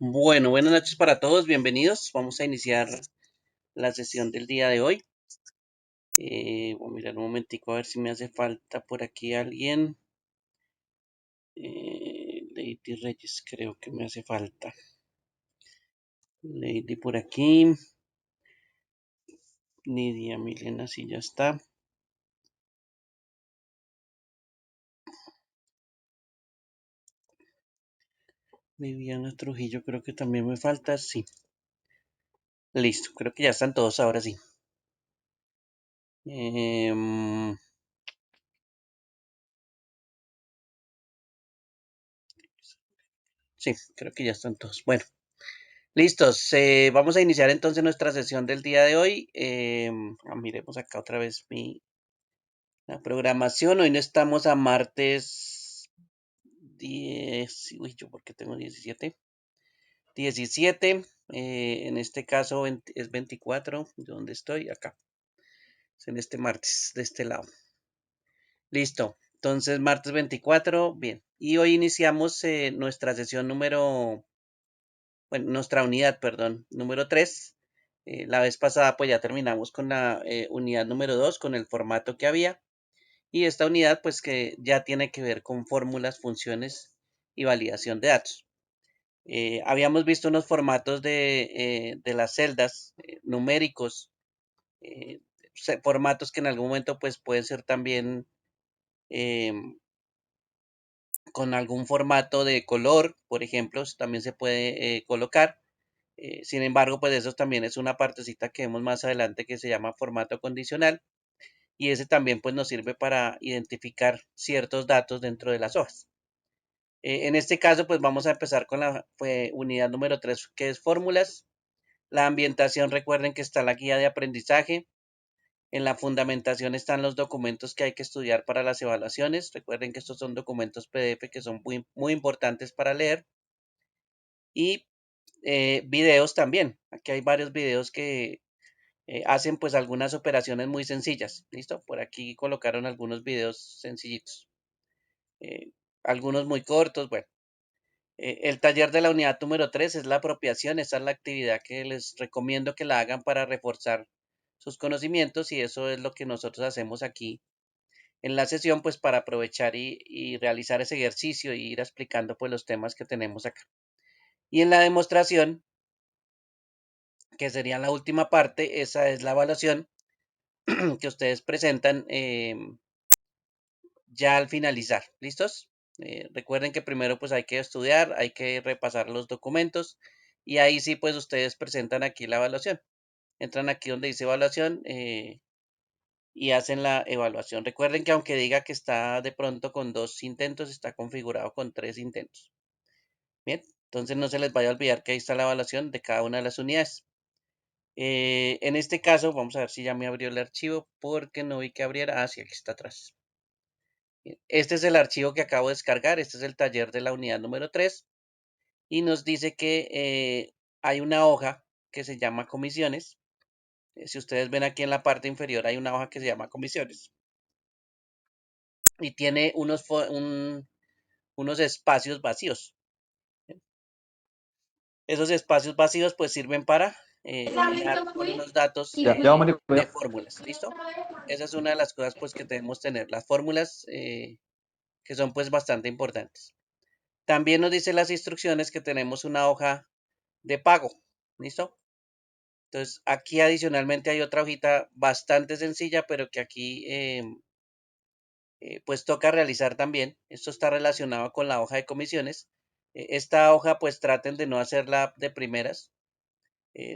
Bueno, buenas noches para todos, bienvenidos. Vamos a iniciar la sesión del día de hoy. Voy a mirar un momentico a ver si me hace falta por aquí alguien. Lady Reyes, creo que me hace falta. Lady por aquí. Nidia Milena, sí, ya está. Viviana Trujillo, creo que también me falta, sí. Listo, creo que ya están todos ahora sí. Sí, creo que ya están todos. Bueno, listos. Vamos a iniciar entonces nuestra sesión del día de hoy. Miremos acá otra vez la programación. Hoy no estamos a martes 10. Uy, yo porque tengo 17. 17. En este caso es 24. ¿De dónde estoy? Acá. Es en este martes, de este lado. Listo. Entonces, martes 24. Bien. Y hoy iniciamos nuestra sesión nuestra unidad, perdón, número 3. La vez pasada pues ya terminamos con la unidad número 2, con el formato que había. Y esta unidad pues que ya tiene que ver con fórmulas, funciones y validación de datos. Habíamos visto unos formatos de las celdas numéricos, eh, formatos que en algún momento pues pueden ser también em, con algún formato de color, por ejemplo, también se puede colocar. Sin embargo, pues eso también es una partecita que vemos más adelante que se llama formato condicional y ese también pues nos sirve para identificar ciertos datos dentro de las hojas. En este caso pues vamos a empezar con la unidad número 3 que es fórmulas. La ambientación, recuerden que está la guía de aprendizaje. En la fundamentación están los documentos que hay que estudiar para las evaluaciones. Recuerden que estos son documentos PDF que son muy, muy importantes para leer. Y videos también. Aquí hay varios videos que hacen pues algunas operaciones muy sencillas. ¿Listo? Por aquí colocaron algunos videos sencillitos. Eh, algunos muy cortos. Bueno, el taller de la unidad número 3 es la apropiación. Esa es la actividad que les recomiendo que la hagan para reforzar sus conocimientos y eso es lo que nosotros hacemos aquí en la sesión pues para aprovechar y realizar ese ejercicio y ir explicando pues los temas que tenemos acá. Y en la demostración, que sería la última parte, esa es la evaluación que ustedes presentan ya al finalizar. ¿Listos? Recuerden que primero pues hay que estudiar, hay que repasar los documentos y ahí sí pues ustedes presentan aquí la evaluación. Entran aquí donde dice evaluación y hacen la evaluación. Recuerden que aunque diga que está de pronto con 2 intentos, está configurado con 3 intentos. Bien, entonces no se les vaya a olvidar que ahí está la evaluación de cada una de las unidades. En este caso, vamos a ver si ya me abrió el archivo porque no vi que abriera. Ah, sí, aquí está atrás. Este es el archivo que acabo de descargar. Este es el taller de la unidad número 3 y nos dice que hay una hoja que se llama comisiones. Si ustedes ven aquí en la parte inferior hay una hoja que se llama comisiones y tiene unos espacios vacíos. Esos espacios vacíos pues sirven para llenar con unos datos Ya, Mario, de ya. fórmulas. ¿Listo? Esa es una de las cosas pues que debemos tener. Las fórmulas que son pues bastante importantes. También nos dice las instrucciones que tenemos una hoja de pago. ¿Listo? Entonces, aquí adicionalmente hay otra hojita bastante sencilla, pero que aquí pues toca realizar también. Esto está relacionado con la hoja de comisiones. Esta hoja pues traten de no hacerla de primeras.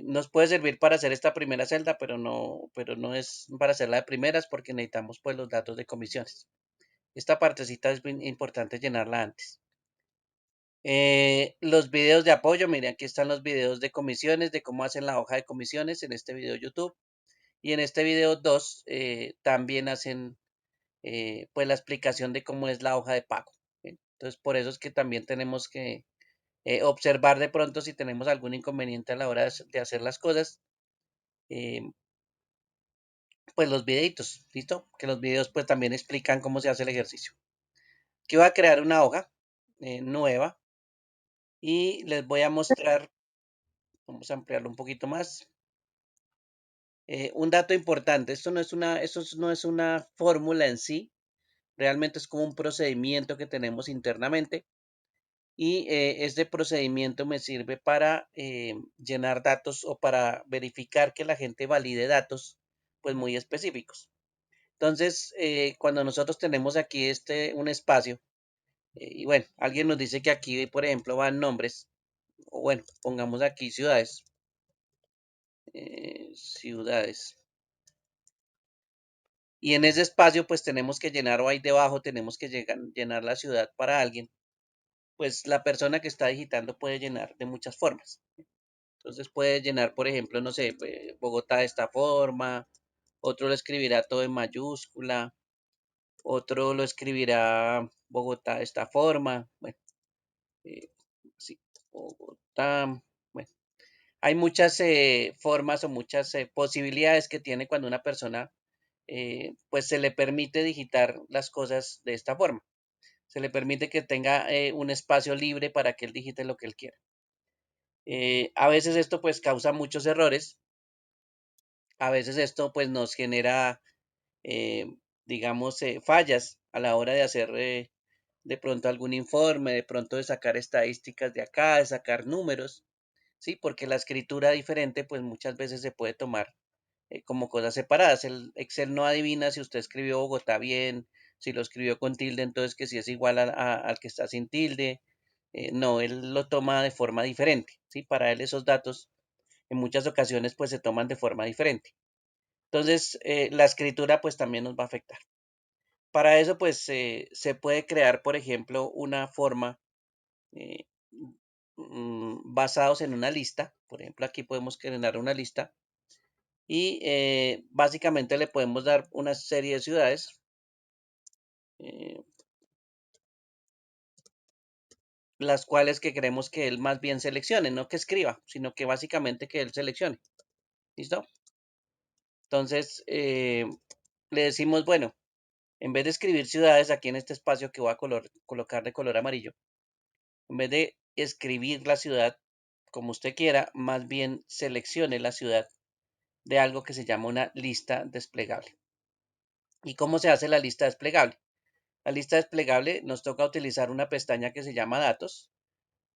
Nos puede servir para hacer esta primera celda, pero no es para hacerla de primeras porque necesitamos pues los datos de comisiones. Esta partecita es bien importante llenarla antes. Los videos de apoyo, miren, aquí están los videos de comisiones, de cómo hacen la hoja de comisiones en este video YouTube. Y en este video 2 también hacen pues la explicación de cómo es la hoja de pago. ¿Bien? Entonces, por eso es que también tenemos que observar de pronto si tenemos algún inconveniente a la hora de hacer las cosas. Eh, pues los videitos, ¿listo? Que los videos pues también explican cómo se hace el ejercicio. Aquí voy a crear una hoja nueva y les voy a mostrar, vamos a ampliarlo un poquito más. Un dato importante, esto no es una fórmula en sí, realmente es como un procedimiento que tenemos internamente y este procedimiento me sirve para llenar datos o para verificar que la gente valide datos pues muy específicos. Entonces, cuando nosotros tenemos aquí un espacio, y bueno, alguien nos dice que aquí, por ejemplo, van nombres, o bueno, pongamos aquí ciudades, ciudades. Y en ese espacio, pues tenemos que llenar o ahí debajo tenemos que llenar la ciudad para alguien. Pues la persona que está digitando puede llenar de muchas formas. Entonces puede llenar, por ejemplo, no sé, Bogotá de esta forma, otro lo escribirá todo en mayúscula, otro lo escribirá Bogotá de esta forma. Bueno, eh, sí, Bogotá. Bueno, hay muchas formas o muchas posibilidades que tiene cuando una persona pues se le permite digitar las cosas de esta forma. Se le permite que tenga un espacio libre para que él digite lo que él quiera. A veces esto pues causa muchos errores. A veces esto pues nos genera, eh, digamos, fallas a la hora de hacer de pronto algún informe, de pronto de sacar estadísticas de acá, de sacar números, ¿sí? Porque la escritura diferente pues muchas veces se puede tomar como cosas separadas. El Excel no adivina si usted escribió Bogotá bien, si lo escribió con tilde, entonces que si es igual al que está sin tilde. No, él lo toma de forma diferente, ¿sí? Para él esos datos en muchas ocasiones pues se toman de forma diferente. Entonces, la escritura pues también nos va a afectar. Para eso pues se puede crear, por ejemplo, una forma eh, basados en una lista. Por ejemplo, aquí podemos generar una lista y básicamente le podemos dar una serie de ciudades, eh, las cuales que queremos que él más bien seleccione, no que escriba, sino que básicamente que él seleccione. ¿Listo? Entonces, le decimos, bueno, en vez de escribir ciudades aquí en este espacio que voy a colocar de color amarillo, en vez de escribir la ciudad como usted quiera, más bien seleccione la ciudad de algo que se llama una lista desplegable. ¿Y cómo se hace la lista desplegable? La lista desplegable nos toca utilizar una pestaña que se llama datos.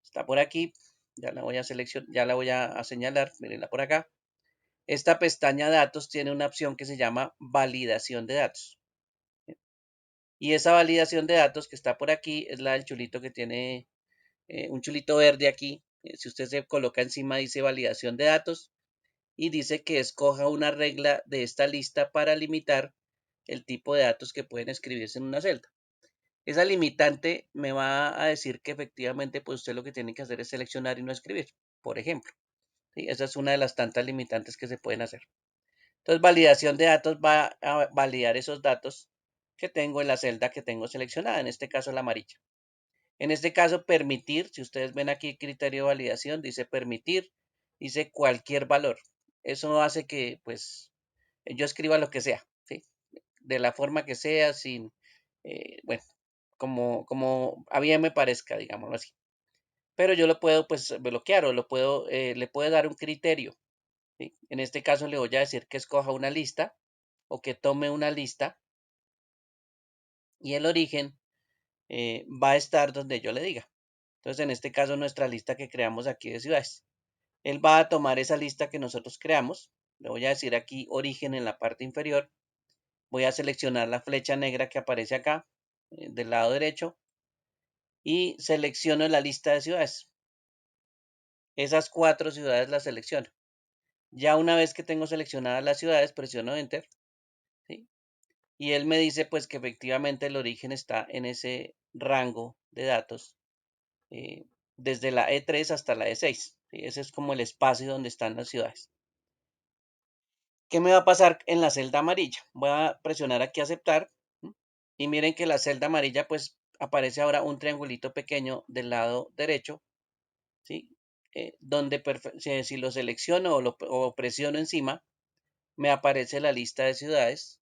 Está por aquí. Ya la voy a seleccionar, ya la voy a señalar. Mírenla por acá. Esta pestaña datos tiene una opción que se llama validación de datos. Y esa validación de datos que está por aquí es la del chulito que tiene un chulito verde aquí. Si usted se coloca encima dice validación de datos y dice que escoja una regla de esta lista para limitar el tipo de datos que pueden escribirse en una celda. Esa limitante me va a decir que efectivamente pues usted lo que tiene que hacer es seleccionar y no escribir, por ejemplo. ¿Sí? Esa es una de las tantas limitantes que se pueden hacer. Entonces, validación de datos va a validar esos datos que tengo en la celda que tengo seleccionada, en este caso la amarilla. En este caso, permitir, si ustedes ven aquí criterio de validación, dice permitir, dice cualquier valor. Eso hace que pues yo escriba lo que sea, ¿sí? De la forma que sea, sin, bueno, como a mí me parezca, digámoslo así. Pero yo lo puedo pues bloquear o le puedo dar un criterio. ¿Sí? En este caso le voy a decir que escoja una lista o que tome una lista y el origen va a estar donde yo le diga. Entonces, en este caso, nuestra lista que creamos aquí de ciudades. Él va a tomar esa lista que nosotros creamos. Le voy a decir aquí origen en la parte inferior. Voy a seleccionar la flecha negra que aparece acá del lado derecho y selecciono la lista de ciudades. Esas 4 ciudades las selecciono. Ya una vez que tengo seleccionadas las ciudades, presiono Enter, ¿sí? Y él me dice pues que efectivamente el origen está en ese rango de datos, eh, desde la E3 hasta la E6, ¿sí? Ese es como el espacio donde están las ciudades. ¿Qué me va a pasar en la celda amarilla? Voy a presionar aquí aceptar, ¿sí? Y miren que la celda amarilla pues aparece ahora un triangulito pequeño del lado derecho, ¿sí? Donde si lo selecciono o presiono encima, me aparece la lista de ciudades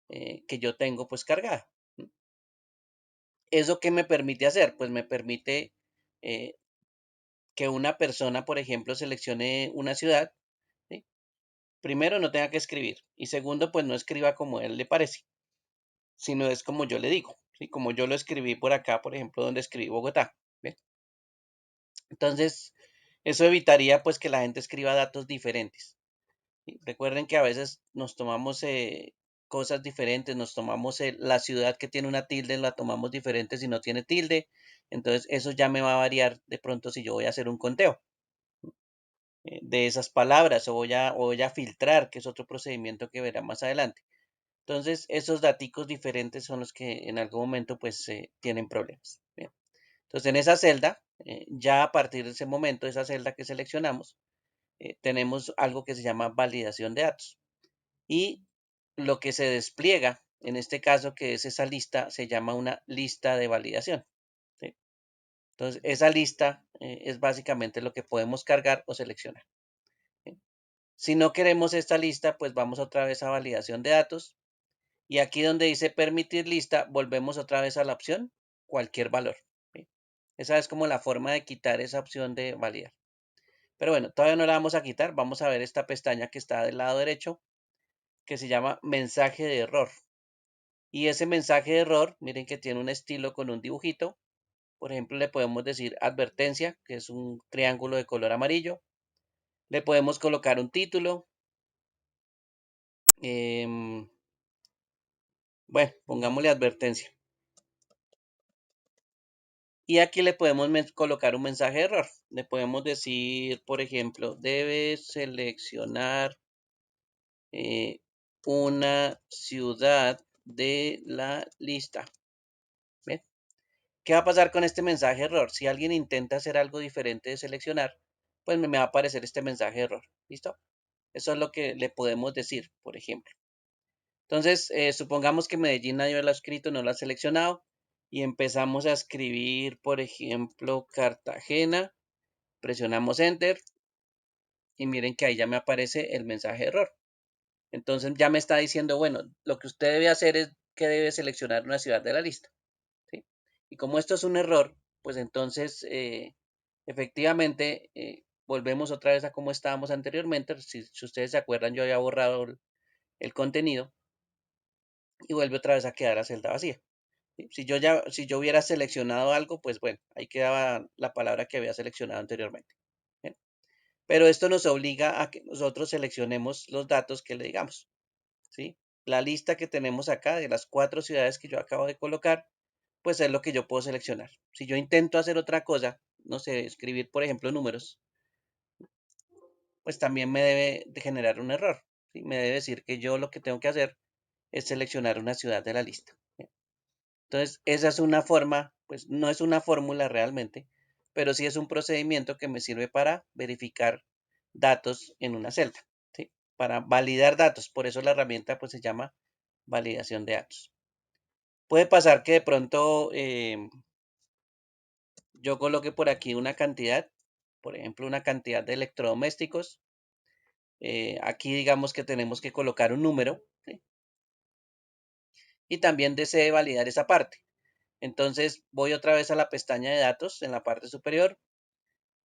que yo tengo pues cargada. ¿Sí? ¿Eso qué me permite hacer? Pues me permite que una persona, por ejemplo, seleccione una ciudad, ¿sí? Primero, no tenga que escribir. Y segundo, pues no escriba como él le parece, sino es como yo le digo, ¿sí? Como yo lo escribí por acá, por ejemplo, donde escribí Bogotá. ¿Ve? Entonces, eso evitaría pues que la gente escriba datos diferentes. ¿Sí? Recuerden que a veces nos tomamos cosas diferentes, nos tomamos la ciudad que tiene una tilde, la tomamos diferente si no tiene tilde. Entonces, eso ya me va a variar de pronto si yo voy a hacer un conteo de esas palabras o voy a filtrar, que es otro procedimiento que verá más adelante. Entonces, esos daticos diferentes son los que en algún momento pues tienen problemas. Bien. Entonces, en esa celda, ya a partir de ese momento, esa celda que seleccionamos, tenemos algo que se llama validación de datos. Y lo que se despliega, en este caso, que es esa lista, se llama una lista de validación. ¿Sí? Entonces, esa lista es básicamente lo que podemos cargar o seleccionar. ¿Sí? Si no queremos esta lista, pues vamos otra vez a validación de datos. Y aquí donde dice permitir lista, volvemos otra vez a la opción cualquier valor. ¿Sí? Esa es como la forma de quitar esa opción de validar. Pero bueno, todavía no la vamos a quitar. Vamos a ver esta pestaña que está del lado derecho, que se llama mensaje de error. Y ese mensaje de error, miren que tiene un estilo con un dibujito. Por ejemplo, le podemos decir advertencia, que es un triángulo de color amarillo. Le podemos colocar un título. Bueno, pongámosle advertencia. Y aquí le podemos colocar un mensaje de error. Le podemos decir, por ejemplo, debe seleccionar una ciudad de la lista. ¿Ven? ¿Qué va a pasar con este mensaje de error? Si alguien intenta hacer algo diferente de seleccionar, pues me va a aparecer este mensaje de error. ¿Listo? Eso es lo que le podemos decir, por ejemplo. Entonces, supongamos que Medellín nadie lo ha escrito, no lo ha seleccionado, y empezamos a escribir, por ejemplo, Cartagena. Presionamos Enter y miren que ahí ya me aparece el mensaje de error. Entonces ya me está diciendo, bueno, lo que usted debe hacer es que debe seleccionar una ciudad de la lista. ¿Sí? Y como esto es un error, pues entonces efectivamente volvemos otra vez a como estábamos anteriormente. Si ustedes se acuerdan, yo había borrado el contenido y vuelve otra vez a quedar la celda vacía. ¿Sí? Si yo hubiera seleccionado algo, pues bueno, ahí quedaba la palabra que había seleccionado anteriormente. ¿Bien? Pero esto nos obliga a que nosotros seleccionemos los datos que le digamos, ¿sí? La lista que tenemos acá de las 4 ciudades que yo acabo de colocar, pues es lo que yo puedo seleccionar. Si yo intento hacer otra cosa, no sé, escribir, por ejemplo, números, pues también me debe de generar un error, ¿sí? Me debe decir que yo lo que tengo que hacer es seleccionar una ciudad de la lista. ¿Sí? Entonces, esa es una forma, pues no es una fórmula realmente, pero sí es un procedimiento que me sirve para verificar datos en una celda, ¿sí? Para validar datos. Por eso la herramienta pues se llama validación de datos. Puede pasar que de pronto yo coloque por aquí una cantidad, por ejemplo, una cantidad de electrodomésticos. Aquí digamos que tenemos que colocar un número, ¿sí? Y también desee validar esa parte. Entonces voy otra vez a la pestaña de datos en la parte superior,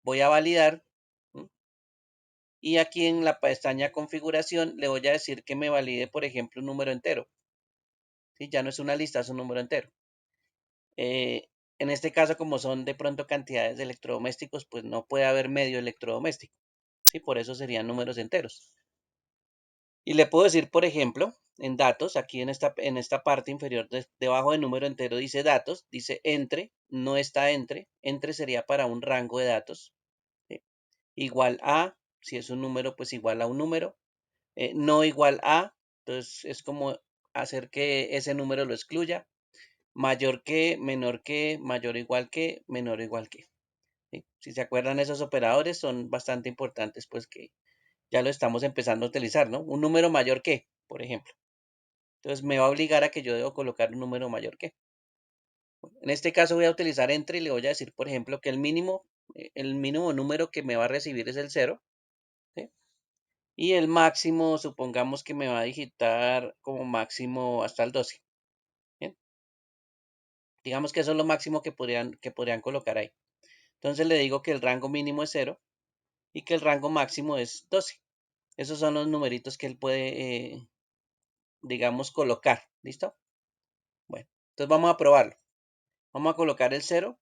voy a validar, ¿sí? Y aquí en la pestaña configuración le voy a decir que me valide, por ejemplo, un número entero. ¿Sí? Ya no es una lista, es un número entero. En este caso, como son de pronto cantidades de electrodomésticos, pues no puede haber medio electrodoméstico. ¿Sí? Por eso serían números enteros. Y le puedo decir, por ejemplo, en datos, aquí en esta parte inferior, debajo del número entero dice datos, dice entre, no está entre sería para un rango de datos. ¿Sí? Igual a, si es un número, pues igual a un número. No igual a, entonces es como hacer que ese número lo excluya. Mayor que, menor que, mayor o igual que, menor o igual que. ¿Sí? Si se acuerdan, esos operadores son bastante importantes, pues que ya lo estamos empezando a utilizar, ¿no? Un número mayor que, por ejemplo. Entonces me va a obligar a que yo debo colocar un número mayor que. En este caso voy a utilizar entre y le voy a decir, por ejemplo, que el mínimo número que me va a recibir es el cero. ¿Sí? Y el máximo, supongamos que me va a digitar como máximo hasta el 12. ¿Bien? Digamos que eso es lo máximo que podrían colocar ahí. Entonces le digo que el rango mínimo es 0 y que el rango máximo es 12. Esos son los numeritos que él puede, digamos, colocar. ¿Listo? Bueno, entonces vamos a probarlo. Vamos a colocar el 0.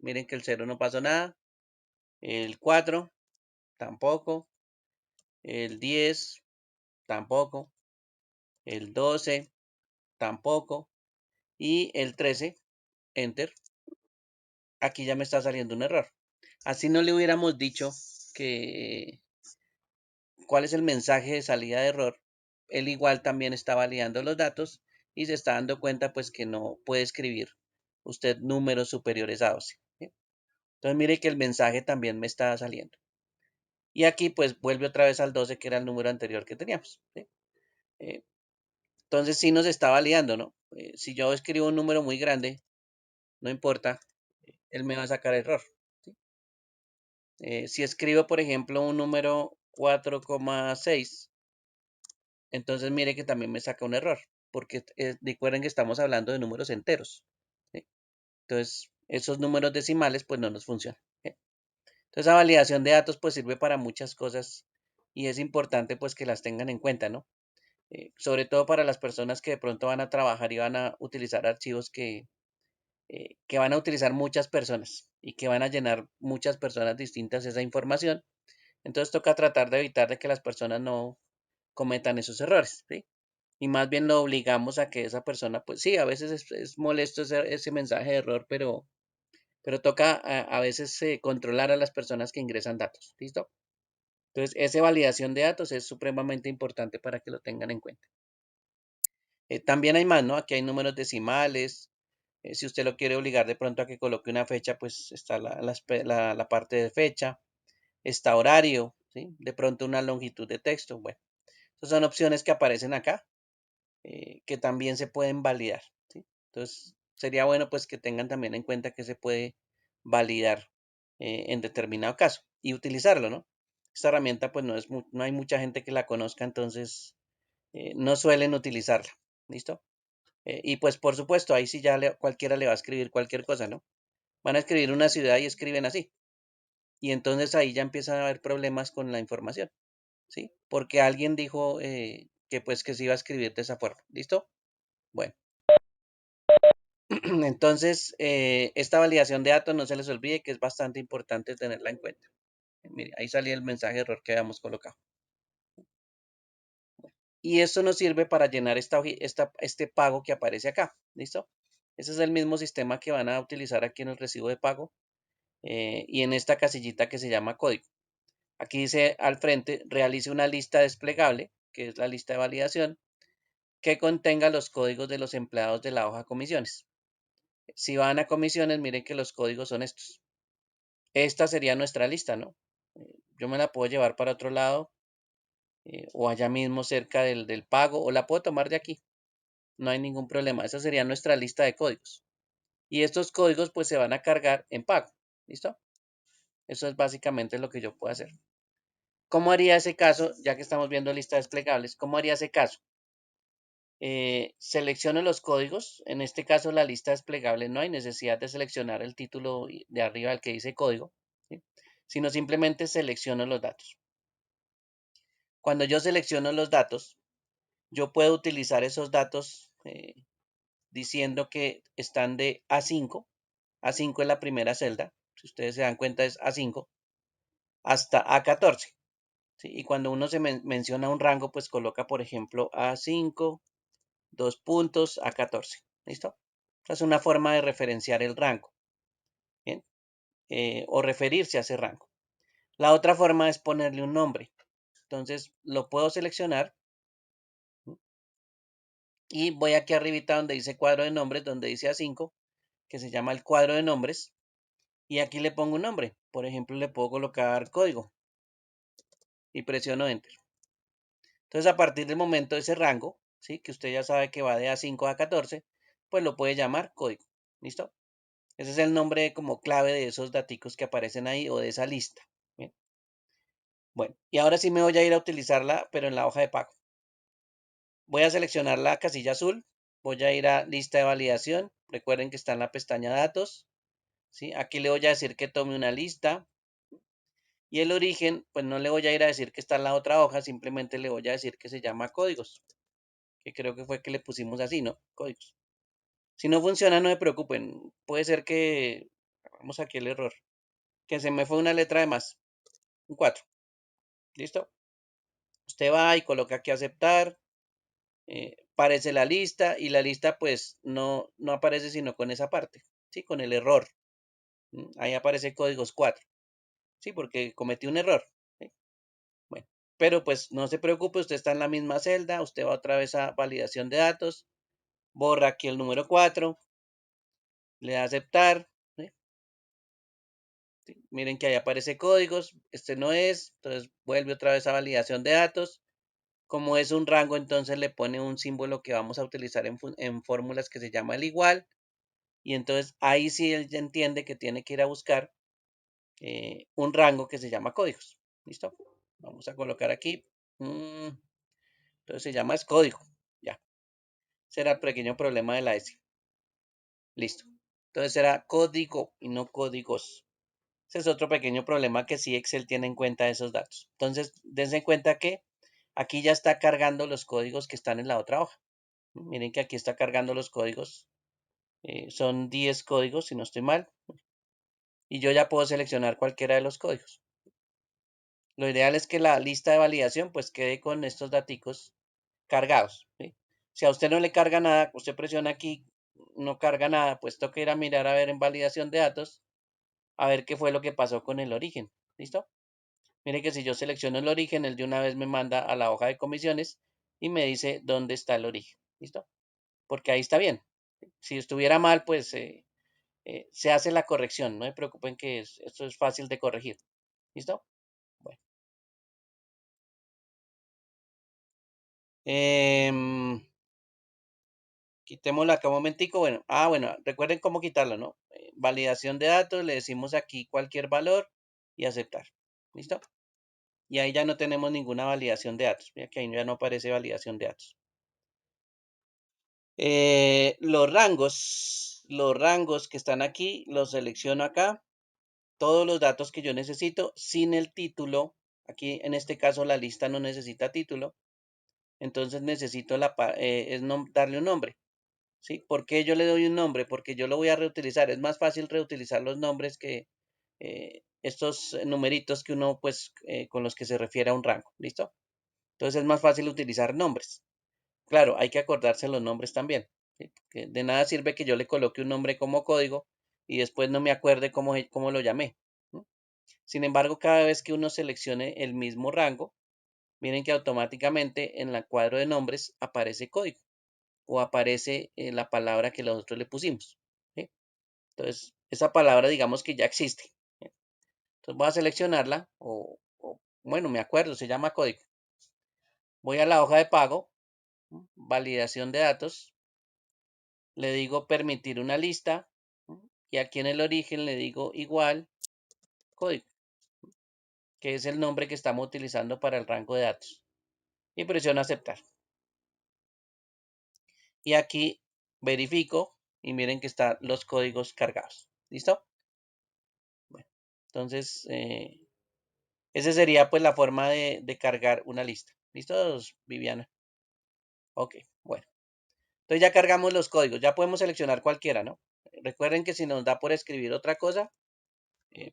Miren que el 0 no pasó nada. El 4 tampoco. El 10 tampoco. El 12 tampoco. Y el 13, enter. Aquí ya me está saliendo un error. Así no le hubiéramos dicho que cuál es el mensaje de salida de error. Él igual también está validando los datos y se está dando cuenta pues que no puede escribir usted números superiores a 12. ¿Sí? Entonces mire que el mensaje también me está saliendo. Y aquí pues vuelve otra vez al 12 que era el número anterior que teníamos. ¿Sí? Eh, entonces sí nos está validando, ¿no? Si yo escribo un número muy grande, no importa, él me va a sacar error. ¿Sí? Si escribo, por ejemplo, un número 4,6, entonces mire que también me saca un error, porque recuerden que estamos hablando de números enteros. ¿Sí? Entonces, esos números decimales pues no nos funcionan. ¿Sí? Entonces, la validación de datos pues sirve para muchas cosas y es importante pues que las tengan en cuenta, ¿no? Sobre todo para las personas que de pronto van a trabajar y van a utilizar archivos que van a utilizar muchas personas y que van a llenar muchas personas distintas esa información. Entonces toca tratar de evitar de que las personas no cometan esos errores, ¿sí? Y más bien lo obligamos a que esa persona, pues sí, a veces es molesto ese mensaje de error, pero toca a veces controlar a las personas que ingresan datos, ¿listo? Entonces, esa validación de datos es supremamente importante para que lo tengan en cuenta. También hay más, ¿no? Aquí hay números decimales. Si usted lo quiere obligar de pronto a que coloque una fecha, pues está la parte de fecha, está horario, ¿sí? De pronto una longitud de texto. Bueno, esas son opciones que aparecen acá, que también se pueden validar, ¿sí? Entonces, sería bueno pues que tengan también en cuenta que se puede validar en determinado caso y utilizarlo, ¿no? Esta herramienta pues no hay mucha gente que la conozca, entonces no suelen utilizarla, ¿listo? Y pues por supuesto, ahí sí ya cualquiera le va a escribir cualquier cosa, ¿no? Van a escribir una ciudad y escriben así. Y entonces ahí ya empiezan a haber problemas con la información, ¿sí? Porque alguien dijo que pues que se iba a escribir de esa forma, ¿listo? Bueno, entonces esta validación de datos no se les olvide que es bastante importante tenerla en cuenta. Mire, ahí salía el mensaje de error que habíamos colocado. Y esto nos sirve para llenar este pago que aparece acá, ¿listo? Ese es el mismo sistema que van a utilizar aquí en el recibo de pago y en esta casillita que se llama código. Aquí dice al frente, realice una lista desplegable, que es la lista de validación, que contenga los códigos de los empleados de la hoja comisiones. Si van a comisiones, miren que los códigos son estos. Esta sería nuestra lista, ¿no? Yo me la puedo llevar para otro lado o allá mismo cerca del pago o la puedo tomar de aquí. No hay ningún problema. Esa sería nuestra lista de códigos. Y estos códigos pues se van a cargar en pago. ¿Listo? Eso es básicamente lo que yo puedo hacer. ¿Cómo haría ese caso? Ya que estamos viendo listas desplegables, ¿cómo haría ese caso? Selecciono los códigos. En este caso la lista desplegable no hay necesidad de seleccionar el título de arriba el que dice código, ¿sí? Sino simplemente selecciono los datos. Cuando yo selecciono los datos, yo puedo utilizar esos datos diciendo que están de A5. A5 es la primera celda. Si ustedes se dan cuenta es A5 hasta A14. ¿Sí? Y cuando uno se menciona un rango, pues coloca, por ejemplo, A5, dos puntos, A14. ¿Listo? Esa es una forma de referenciar el rango. ¿Bien? O referirse a ese rango. La otra forma es ponerle un nombre. Entonces lo puedo seleccionar y voy aquí arribita donde dice cuadro de nombres, donde dice A5, que se llama el cuadro de nombres. Y aquí le pongo un nombre. Por ejemplo, le puedo colocar código y presiono Enter. Entonces, a partir del momento de ese rango, ¿sí? Que usted ya sabe que va de A5 a 14, pues lo puede llamar código. ¿Listo? Ese es el nombre como clave de esos daticos que aparecen ahí o de esa lista. Bien. Bueno, y ahora sí me voy a ir a utilizarla, pero en la hoja de pago. Voy a seleccionar la casilla azul. Voy a ir a lista de validación. Recuerden que está en la pestaña datos. ¿sí? Aquí le voy a decir que tome una lista y el origen, pues no le voy a ir a decir que está en la otra hoja, simplemente le voy a decir que se llama códigos, que creo que fue que le pusimos así, ¿no? Códigos. Si no funciona, no se preocupen. Puede ser que, vamos aquí el error, que se me fue una letra de más, un 4. ¿Listo? Usted va y coloca aquí aceptar, aparece la lista y la lista pues no aparece sino con esa parte, ¿sí? Con el error. Ahí aparece códigos 4, ¿sí? Porque cometí un error. ¿Sí? Bueno, pero pues no se preocupe, usted está en la misma celda, usted va otra vez a validación de datos, borra aquí el número 4, le da aceptar, ¿sí? ¿Sí? Miren que ahí aparece códigos, este no es, entonces vuelve otra vez a validación de datos. Como es un rango, entonces le pone un símbolo que vamos a utilizar en fórmulas que se llama el igual. Y entonces ahí sí él ya entiende que tiene que ir a buscar un rango que se llama códigos. ¿Listo? Vamos a colocar aquí. Entonces se llama es código. Ya. Será el pequeño problema de la S. Listo. Entonces será código y no códigos. Ese es otro pequeño problema que sí Excel tiene en cuenta esos datos. Entonces, dense en cuenta que aquí ya está cargando los códigos que están en la otra hoja. Miren que aquí está cargando los códigos. Son 10 códigos, si no estoy mal. Y yo ya puedo seleccionar cualquiera de los códigos. Lo ideal es que la lista de validación pues quede con estos daticos cargados, ¿sí? Si a usted no le carga nada, usted presiona aquí, no carga nada, pues toca ir a mirar a ver en validación de datos, a ver qué fue lo que pasó con el origen. ¿Listo? Mire que si yo selecciono el origen, él de una vez me manda a la hoja de comisiones y me dice dónde está el origen. ¿Listo? Porque ahí está bien. Si estuviera mal, pues se hace la corrección. No se preocupen que esto es fácil de corregir. ¿Listo? Bueno. Em, Quitémoslo acá un momentico. Bueno, bueno, recuerden cómo quitarlo, ¿no? Validación de datos, le decimos aquí cualquier valor y aceptar. ¿Listo? Y ahí ya no tenemos ninguna validación de datos. Mira que ahí ya no aparece validación de datos. Los rangos que están aquí, los selecciono acá. Todos los datos que yo necesito sin el título. Aquí en este caso la lista no necesita título. Entonces necesito darle un nombre. ¿Sí? ¿Por qué yo le doy un nombre? Porque yo lo voy a reutilizar. Es más fácil reutilizar los nombres que estos numeritos que uno, pues, con los que se refiere a un rango. ¿Listo? Entonces es más fácil utilizar nombres. Claro, hay que acordarse los nombres también. ¿Sí? Que de nada sirve que yo le coloque un nombre como código y después no me acuerde cómo lo llamé. ¿No? Sin embargo, cada vez que uno seleccione el mismo rango, miren que automáticamente en el cuadro de nombres aparece código o aparece la palabra que nosotros le pusimos. ¿Sí? Entonces, esa palabra digamos que ya existe. ¿Sí? Entonces voy a seleccionarla bueno, me acuerdo, se llama código. Voy a la hoja de pago, ¿no? Validación de datos, le digo permitir una lista, ¿no? Y aquí en el origen le digo igual código, que es el nombre que estamos utilizando para el rango de datos. Y presiono aceptar. Y aquí verifico y miren que están los códigos cargados. ¿Listo? Bueno, entonces, esa sería pues la forma de cargar una lista. ¿Listo, Viviana? Ok, bueno. Entonces ya cargamos los códigos. Ya podemos seleccionar cualquiera, ¿no? Recuerden que si nos da por escribir otra cosa,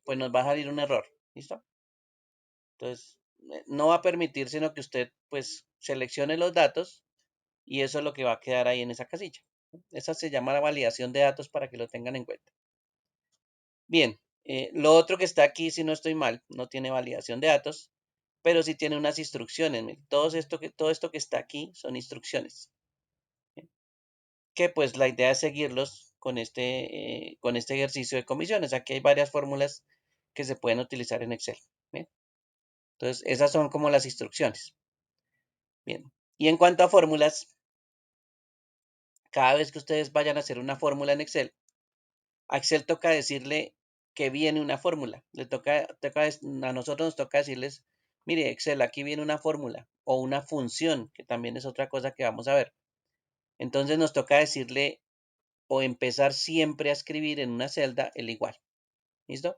pues nos va a salir un error. ¿Listo? Entonces, no va a permitir sino que usted pues seleccione los datos y eso es lo que va a quedar ahí en esa casilla. Esa se llama la validación de datos para que lo tengan en cuenta. Bien, lo otro que está aquí, si no estoy mal, no tiene validación de datos, pero sí tiene unas instrucciones. Todo esto que está aquí son instrucciones. ¿Sí? Que pues la idea es seguirlos con este ejercicio de comisiones. Aquí hay varias fórmulas que se pueden utilizar en Excel. ¿Bien? Entonces, esas son como las instrucciones. Bien. Y en cuanto a fórmulas, cada vez que ustedes vayan a hacer una fórmula en Excel, a Excel toca decirle que viene una fórmula. A nosotros nos toca decirles, mire, Excel, aquí viene una fórmula o una función, que también es otra cosa que vamos a ver. Entonces nos toca decirle o empezar siempre a escribir en una celda el igual. ¿Listo?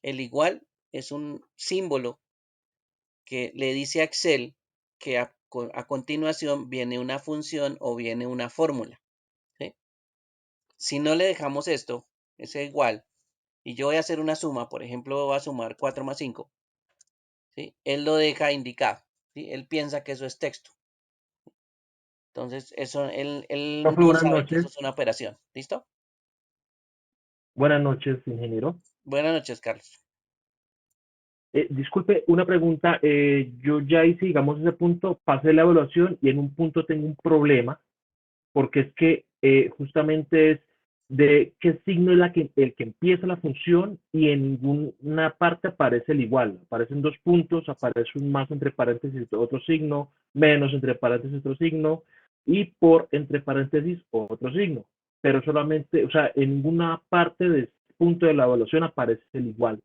El igual es un símbolo que le dice a Excel que a continuación viene una función o viene una fórmula. ¿Sí? Si no le dejamos esto, ese igual, y yo voy a hacer una suma, por ejemplo, voy a sumar 4 más 5, ¿sí? Él lo deja indicado, ¿sí? Él piensa que eso es texto. Entonces, eso, él Profe, no buenas sabe que eso noches. es una operación. ¿Listo? Buenas noches, ingeniero. Buenas noches, Carlos. Disculpe, una pregunta. Yo ya hice, digamos, ese punto, pasé la evaluación y en un punto tengo un problema, porque es que justamente es de qué signo es el que empieza la función y en ninguna parte aparece el igual. Aparecen dos puntos, aparece un más entre paréntesis otro signo, menos entre paréntesis otro signo y por entre paréntesis otro signo. Pero solamente, o sea, en ninguna parte de este punto de la evaluación aparece el igual.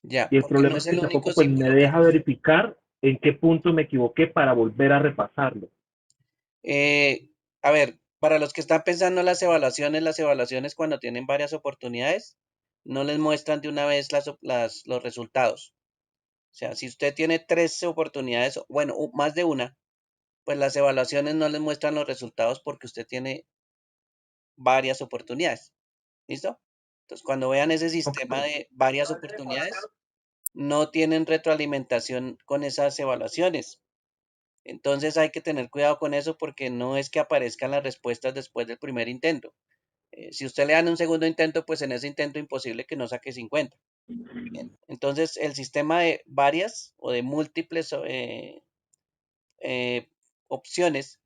Ya, Y el porque no problema es es que el único tampoco pues me símbolo, deja Carlos. verificar en qué punto me equivoqué para volver a repasarlo. Eh, a ver, para los que están pensando en las evaluaciones cuando tienen varias oportunidades, no les muestran de una vez los resultados. O sea, si usted tiene 3 oportunidades, bueno, más de una, pues las evaluaciones no les muestran los resultados porque usted tiene varias oportunidades. ¿Listo? Entonces, cuando vean ese Ok. sistema de varias oportunidades, no tienen retroalimentación con esas evaluaciones. Entonces hay que tener cuidado con eso porque no es que aparezcan las respuestas después del primer intento. Si usted le dan un segundo intento, pues en ese intento imposible que no saque 50. Bien. Entonces el sistema de varias o de múltiples eh, opciones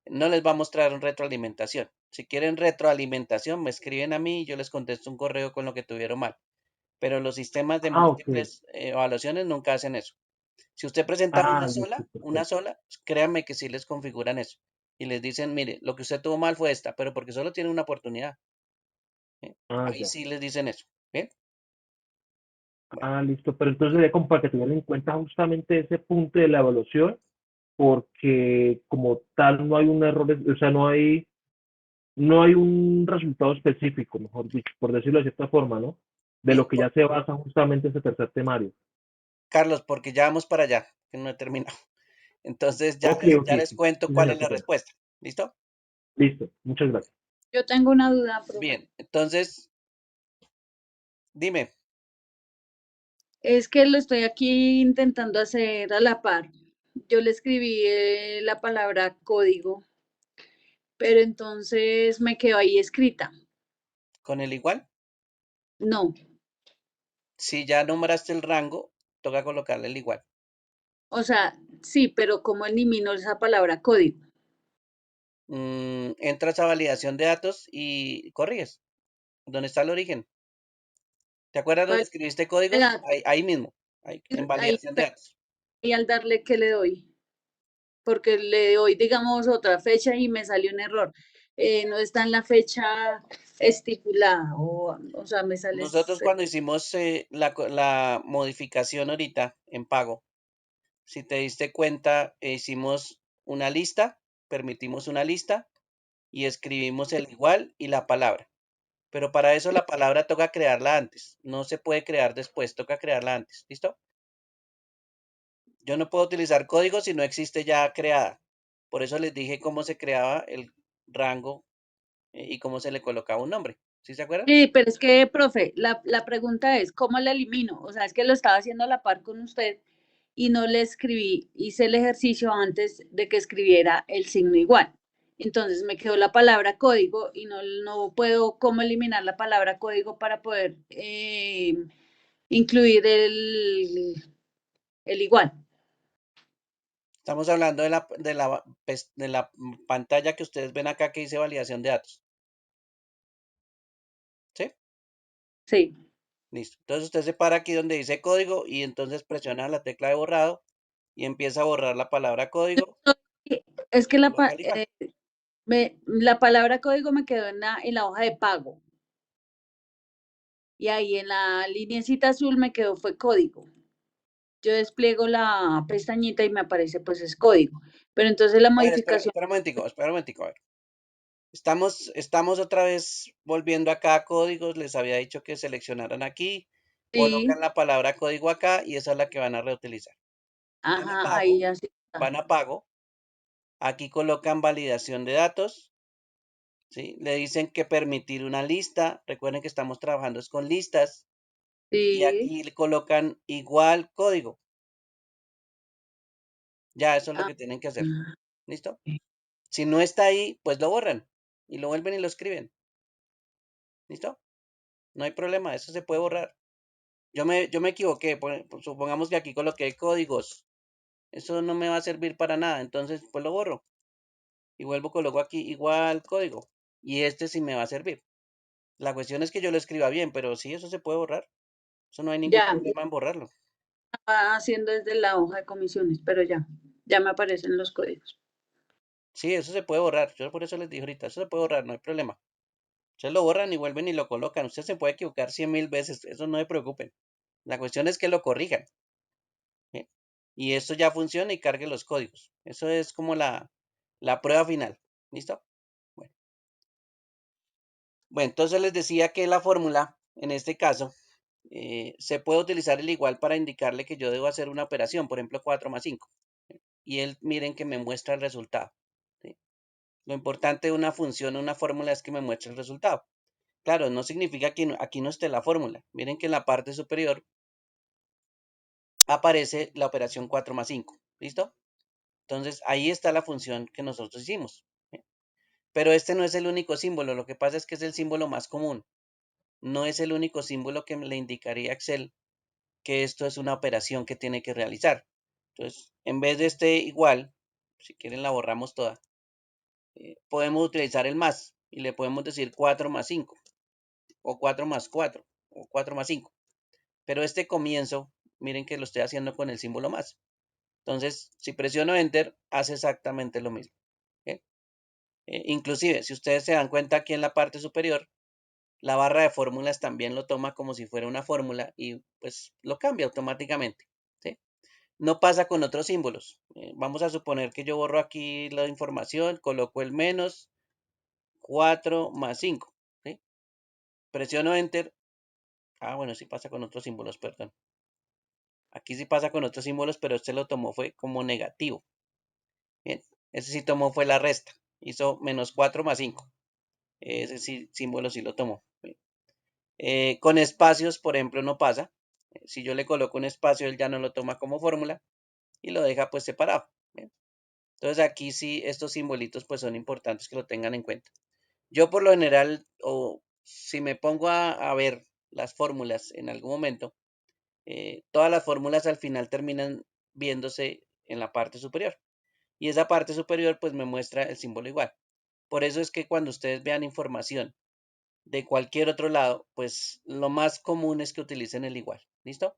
no les va a mostrar retroalimentación. Si quieren retroalimentación, me escriben a mí y yo les contesto un correo con lo que tuvieron mal. Pero los sistemas de Ah, ok. múltiples evaluaciones nunca hacen eso. Si usted presenta Ah, listo, una perfecto. sola, créanme que sí les configuran eso. Y les dicen, mire, lo que usted tuvo mal fue esta, pero porque solo tiene una oportunidad. ¿Sí? Ah, Ahí ya. sí les dicen eso. ¿Bien? Bueno, Ah, listo. Pero entonces sería como para que tuvieran en cuenta justamente ese punto de la evaluación, porque como tal no hay un error, o sea, no hay un resultado específico, mejor dicho, por decirlo de cierta forma, ¿no? De bien. lo que ya se basa justamente ese tercer temario. Carlos, porque ya vamos para allá, que no he terminado. Entonces Ok, ok, ya les sí, cuento sí, cuál señor, es qué la pena. respuesta. ¿Listo? Listo, muchas gracias. Yo tengo una duda, profe. Bien, entonces, dime, Es que lo estoy aquí intentando hacer a la par. Yo le escribí la palabra código, pero entonces me quedó ahí escrita. con el igual, No, si ya nombraste el rango, toca colocarle el igual. o sea, sí, pero ¿cómo elimino esa palabra código? Entras a validación de datos y corriges. ¿Dónde está el origen? ¿Te acuerdas donde Vale, escribiste códigos? Ahí mismo, ahí, en ahí, validación de datos. ahí al darle, ¿qué le doy? Porque le doy, digamos, otra fecha y me salió un error. No está en la fecha estipulada, o sea, me sale... Nosotros cuando hicimos la modificación ahorita en pago, si te diste cuenta, hicimos una lista, permitimos una lista y escribimos el igual y la palabra. Pero para eso la palabra toca crearla antes. No se puede crear después, toca crearla antes. ¿Listo? Yo no puedo utilizar código si no existe ya creada. Por eso les dije cómo se creaba el rango y cómo se le colocaba un nombre. ¿Sí se acuerdan? Sí, pero es que, profe, la pregunta es, ¿cómo la elimino? O sea, es que lo estaba haciendo a la par con usted y no le escribí, hice el ejercicio antes de que escribiera el signo igual. Entonces me quedó la palabra código y no puedo cómo eliminar la palabra código para poder incluir el igual. Estamos hablando de la pantalla que ustedes ven acá que dice validación de datos. ¿Sí? Sí. Listo. Entonces usted se para aquí donde dice código y entonces presiona la tecla de borrado y empieza a borrar la palabra código Es que y coloca el igual. la palabra código me quedó en la hoja de pago y ahí en la lineecita azul me quedó fue código. Yo despliego la pestañita y me aparece pues es código. Pero entonces la A ver, modificación, espera un momentico, espera un momentico. A ver. Estamos otra vez volviendo acá a códigos. Les había dicho que seleccionaran aquí, Sí, colocan la palabra código acá y esa es la que van a reutilizar. ajá, ahí ya sí está. Van a pago, aquí colocan validación de datos, ¿sí? Le dicen que permitir una lista. Recuerden que estamos trabajando es con listas y Sí, aquí le colocan igual código. Ya, eso es lo ah, que tienen que hacer. ¿Listo? ok. Si no está ahí, pues lo borran y lo vuelven y lo escriben. ¿Listo? No hay problema, eso se puede borrar. Yo me equivoqué, supongamos que aquí coloqué códigos. Eso no me va a servir para nada, entonces pues lo borro y vuelvo, coloco aquí igual código y este sí me va a servir. La cuestión es que yo lo escriba bien, pero sí, eso se puede borrar. Eso no hay ningún Ya, problema en borrarlo. va haciendo desde la hoja de comisiones, pero ya me aparecen los códigos. Sí, eso se puede borrar. Yo por eso les dije ahorita, eso se puede borrar, no hay problema. Ustedes lo borran y vuelven y lo colocan. Usted se puede equivocar 100.000 veces, eso no se preocupen. La cuestión es que lo corrijan. ¿Sí? Y esto ya funciona y cargue los códigos. Eso es como la prueba final. ¿Listo? Bueno. Bueno, entonces les decía que la fórmula, en este caso, se puede utilizar el igual para indicarle que yo debo hacer una operación, por ejemplo, 4 más 5. Y él, miren que me muestra el resultado. ¿Sí? Lo importante de una función o una fórmula es que me muestre el resultado. Claro, no significa que aquí no esté la fórmula. Miren que en la parte superior aparece la operación 4 más 5. ¿Listo? Entonces, ahí está la función que nosotros hicimos. ¿Sí? Pero este no es el único símbolo. Lo que pasa es que es el símbolo más común. No es el único símbolo que le indicaría a Excel que esto es una operación que tiene que realizar. Entonces, en vez de este igual, si quieren la borramos toda, podemos utilizar el más y le podemos decir 4 más 5 o 4 más 4 o 4 más 5. Pero este comienzo, miren que lo estoy haciendo con el símbolo más. Entonces, si presiono Enter, hace exactamente lo mismo. ¿Sí? Inclusive, si ustedes se dan cuenta aquí en la parte superior, la barra de fórmulas también lo toma como si fuera una fórmula y pues lo cambia automáticamente. ¿Sí? No pasa con otros símbolos. Vamos a suponer que yo borro aquí la información, coloco el menos 4 más 5. ¿Sí? Presiono Enter. Ah, bueno, sí pasa con otros símbolos, perdón. Aquí sí pasa con otros símbolos, pero este lo tomó fue como negativo. Bien, ese sí tomó fue la resta. Hizo menos 4 más 5. Ese sí, símbolo sí lo tomó. Bien. Con espacios, por ejemplo, no pasa. Si yo le coloco un espacio, él ya no lo toma como fórmula y lo deja pues separado. Bien. Entonces aquí sí, estos simbolitos pues son importantes que lo tengan en cuenta. Yo por lo general, o si me pongo a ver las fórmulas en algún momento, todas las fórmulas al final terminan viéndose en la parte superior. Y esa parte superior pues me muestra el símbolo igual. Por eso es que cuando ustedes vean información de cualquier otro lado, pues lo más común es que utilicen el igual. ¿Listo?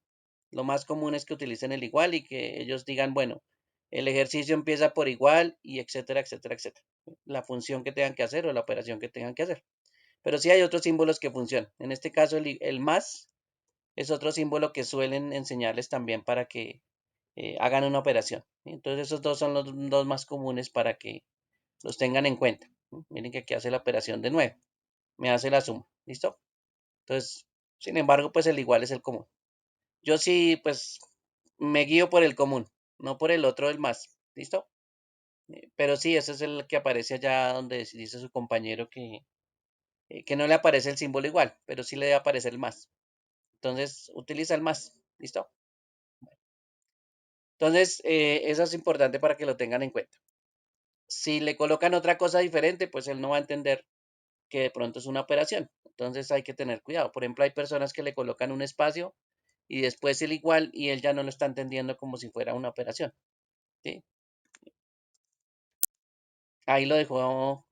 Lo más común es que utilicen el igual y que ellos digan, bueno, el ejercicio empieza por igual y etcétera, etcétera, etcétera. La función que tengan que hacer o la operación que tengan que hacer. Pero sí hay otros símbolos que funcionan. En este caso, el más es otro símbolo que suelen enseñarles también para que hagan una operación. Entonces, esos dos son los dos más comunes para que los tengan en cuenta. Miren que aquí hace la operación de 9, me hace la suma. ¿Listo? Entonces, sin embargo, pues el igual es el común. Yo sí, pues me guío por el común, no por el otro del más. ¿Listo? Pero sí, ese es el que aparece allá donde dice su compañero que no le aparece el símbolo igual, pero sí le debe aparecer el más. Entonces, utiliza el más. ¿Listo? Entonces, eso es importante para que lo tengan en cuenta. Si le colocan otra cosa diferente, pues él no va a entender que de pronto es una operación. Entonces hay que tener cuidado. Por ejemplo, hay personas que le colocan un espacio y después el igual y él ya no lo está entendiendo como si fuera una operación. ¿Sí? Ahí lo dejó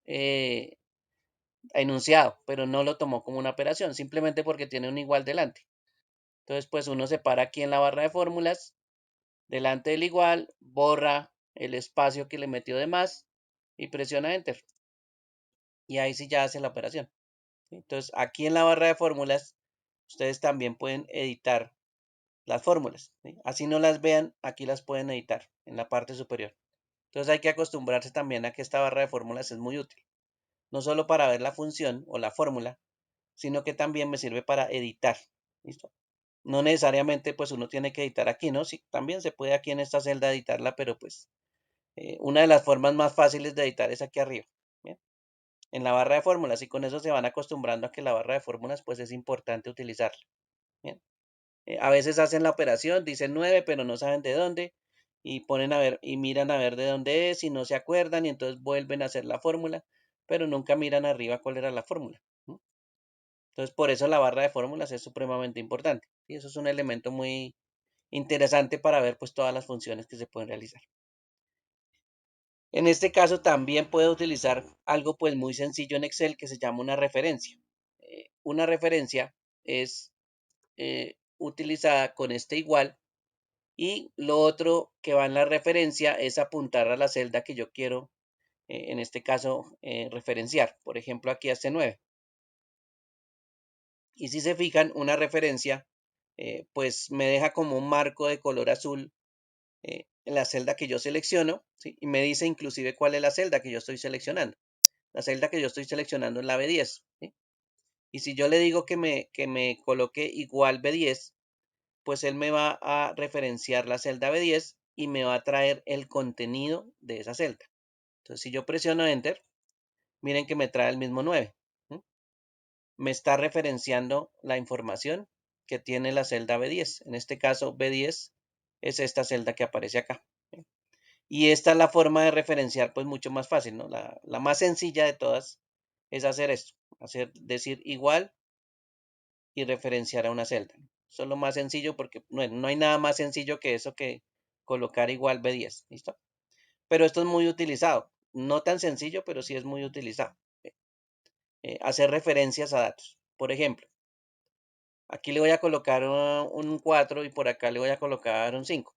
enunciado, pero no lo tomó como una operación, simplemente porque tiene un igual delante. Entonces, pues uno se para aquí en la barra de fórmulas, delante del igual, borra el espacio que le metió de más y presiona Enter. Y ahí sí ya hace la operación. ¿Sí? Entonces, aquí en la barra de fórmulas, ustedes también pueden editar las fórmulas. ¿Sí? Así no las vean, aquí las pueden editar en la parte superior. Entonces hay que acostumbrarse también a que esta barra de fórmulas es muy útil. no solo para ver la función o la fórmula, sino que también me sirve para editar. ¿Listo? No necesariamente pues uno tiene que editar aquí, ¿no? Sí, también se puede aquí en esta celda editarla, pero pues una de las formas más fáciles de editar es aquí arriba, ¿bien? En la barra de fórmulas, y con eso se van acostumbrando a que la barra de fórmulas pues es importante utilizarla, ¿bien? A veces hacen la operación, dicen 9, pero no saben de dónde, y ponen a ver y miran a ver de dónde es y no se acuerdan y entonces vuelven a hacer la fórmula, pero nunca miran arriba cuál era la fórmula, ¿no? Entonces por eso la barra de fórmulas es supremamente importante, y eso es un elemento muy interesante para ver pues todas las funciones que se pueden realizar. En este caso también puedo utilizar algo pues muy sencillo en Excel que se llama una referencia. Una referencia es utilizada con este igual, y lo otro que va en la referencia es apuntar a la celda que yo quiero, en este caso, referenciar. Por ejemplo, aquí a este 9. Y si se fijan, una referencia, pues me deja como un marco de color azul en la celda que yo selecciono, ¿sí? Y me dice inclusive cuál es la celda que yo estoy seleccionando. La celda que yo estoy seleccionando es la B10, ¿sí? Y si yo le digo que me coloque igual B10, pues él me va a referenciar la celda B10 y me va a traer el contenido de esa celda. Entonces, si yo presiono Enter, miren que me trae el mismo 9. ¿Sí? Me está referenciando la información que tiene la celda B10. En este caso, B10 es esta celda que aparece acá. ¿Sí? Y esta es la forma de referenciar, pues mucho más fácil, ¿no? La más sencilla de todas es hacer esto, decir igual y referenciar a una celda. Eso es lo más sencillo porque no hay nada más sencillo que eso, que colocar igual B10, ¿listo? Pero esto es muy utilizado, no tan sencillo, pero sí es muy utilizado. Hacer referencias a datos. Por ejemplo, aquí le voy a colocar un 4 y por acá le voy a colocar un 5.